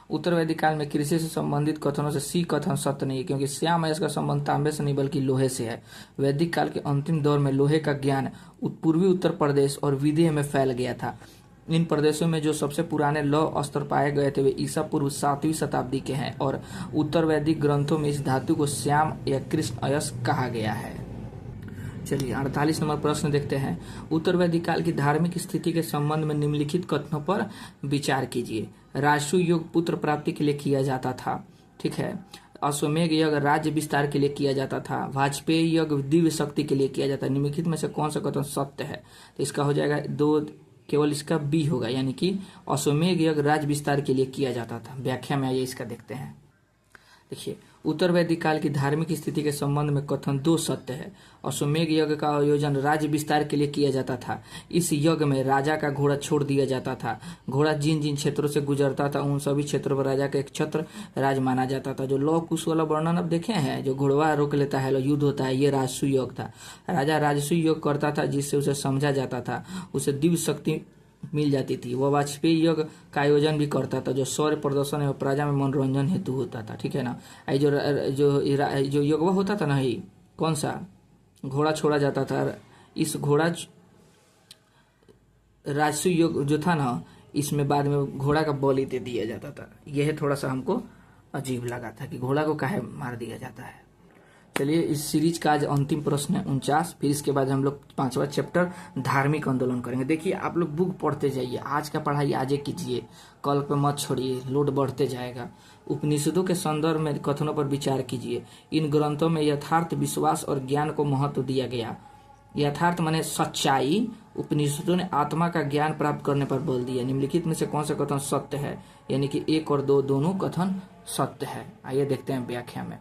उत्तर वैदिक काल में कृषि से संबंधित कथनों से सी कथन सत्य नहीं है, क्योंकि श्याम अयस का संबंध तांबे से नहीं बल्कि लोहे से है। वैदिक काल के अंतिम दौर में लोहे का ज्ञान पूर्वी उत्तर प्रदेश और विदेह में फैल गया था। इन प्रदेशों में जो सबसे पुराने लौह अस्त्र पाए गए थे वे ईसा पूर्व 7वीं शताब्दी के हैं और उत्तर वैदिक ग्रंथों में इस धातु को श्याम या कृष्ण अयस कहा गया है। चलिए 48 नंबर प्रश्न देखते हैं। उत्तर वैदिक काल की धार्मिक स्थिति के संबंध में निम्नलिखित कथनों पर विचार कीजिए। राजसूय योग पुत्र प्राप्ति के लिए किया जाता था, ठीक है। अश्वमेघ यज्ञ राज्य विस्तार के लिए किया जाता था। वाजपेयी यज्ञ दिव्य शक्ति के लिए किया जाता है। निम्नलिखित में से कौन सा कथन सत्य है? तो इसका हो जाएगा 2, केवल इसका बी होगा, यानी कि अश्वमेघ यज्ञ राज्य विस्तार के लिए किया जाता था। व्याख्या में आइए इसका देखते हैं। देखिए उत्तर वैदिक काल की धार्मिक स्थिति के संबंध में कथन 2 सत्य है। अश्वमेध यज्ञ का आयोजन राज्य विस्तार के लिए किया जाता था। इस यज्ञ में राजा का घोड़ा छोड़ दिया जाता था। घोड़ा जिन जिन क्षेत्रों से गुजरता था उन सभी क्षेत्रों पर राजा का एक छत्र राज माना जाता था। जो लौह कुश वाला वर्णन अब देखे हैं, जो घोड़वा रोक लेता है, युद्ध होता है, ये राजसू योग था। राजा राजसू योग करता था जिससे उसे समझा जाता था, उसे दिव्य शक्ति मिल जाती थी। वह वाजपेयी यज्ञ का आयोजन भी करता था जो शौर्य प्रदर्शन एवं प्रजा में मनोरंजन हेतु होता था। ठीक है ना। जो जो यज्ञ होता था ना, ही कौन सा घोड़ा छोड़ा जाता था, इस घोड़ा राजसू यज्ञ जो था ना, इसमें बाद में घोड़ा का बलि दे दिया जाता था। यह थोड़ा सा हमको अजीब लगा था कि घोड़ा को काहे मार दिया जाता है। चलिए, इस सीरीज का आज अंतिम प्रश्न है 49। फिर इसके बाद हम लोग 5वां चैप्टर धार्मिक आंदोलन करेंगे। देखिए, आप लोग बुक पढ़ते जाइए, आज का पढ़ाई आज ही कीजिए, कल पे मत छोड़िए, लोड बढ़ते जाएगा। उपनिषदों के संदर्भ में कथनों पर विचार कीजिए। इन ग्रंथों में यथार्थ, विश्वास और ज्ञान को महत्व दिया गया। यथार्थ माने सच्चाई। उपनिषदों ने आत्मा का ज्ञान प्राप्त करने पर बल दिया। निम्नलिखित में से कौन सा कथन सत्य है? यानी कि 1 और 2 दोनों कथन सत्य है। आइए देखते हैं व्याख्या में।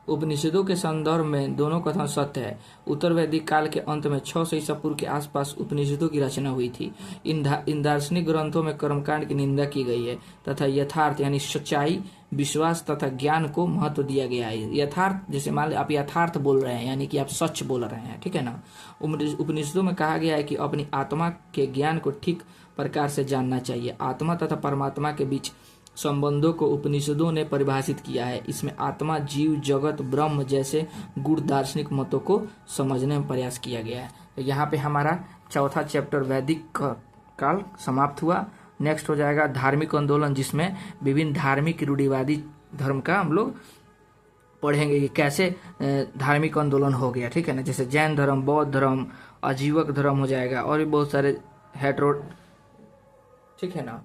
उपनिषदों के संदर्भ में दोनों कथन सत्य है। उत्तर वैदिक काल के अंत में 600 ईसा पूर्व के आसपास उपनिषदों की रचना हुई थी। इन दार्शनिक ग्रंथों में कर्मकांड की निंदा की गई है तथा यथार्थ यानी सच्चाई, विश्वास तथा ज्ञान को महत्व दिया गया है। यथार्थ, जैसे मान लीजिए आप यथार्थ बोल रहे हैं, यानी कि आप सच बोल रहे हैं। ठीक है ना। उपनिषदों में कहा गया है कि अपनी आत्मा के ज्ञान को ठीक प्रकार से जानना चाहिए। आत्मा तथा परमात्मा के बीच संबंधों को उपनिषदों ने परिभाषित किया है। इसमें आत्मा, जीव, जगत, ब्रह्म जैसे गूढ़ दार्शनिक मतों को समझने में प्रयास किया गया है। तो यहाँ पे हमारा 4था चैप्टर वैदिक काल समाप्त हुआ। नेक्स्ट हो जाएगा धार्मिक आंदोलन, जिसमें विभिन्न धार्मिक रूढ़िवादी धर्म का हम लोग पढ़ेंगे कि कैसे धार्मिक आंदोलन हो गया। ठीक है ना। जैसे जैन धर्म, बौद्ध धर्म, आजीवक धर्म हो जाएगा, और भी बहुत सारे हेटेरो। ठीक है ना।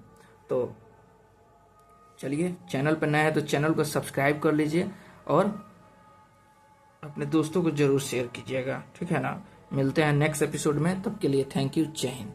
तो चलिए, चैनल पर नया है तो चैनल को सब्सक्राइब कर लीजिए और अपने दोस्तों को जरूर शेयर कीजिएगा। ठीक है ना। मिलते हैं नेक्स्ट एपिसोड में, तब के लिए थैंक यू। जय हिंद।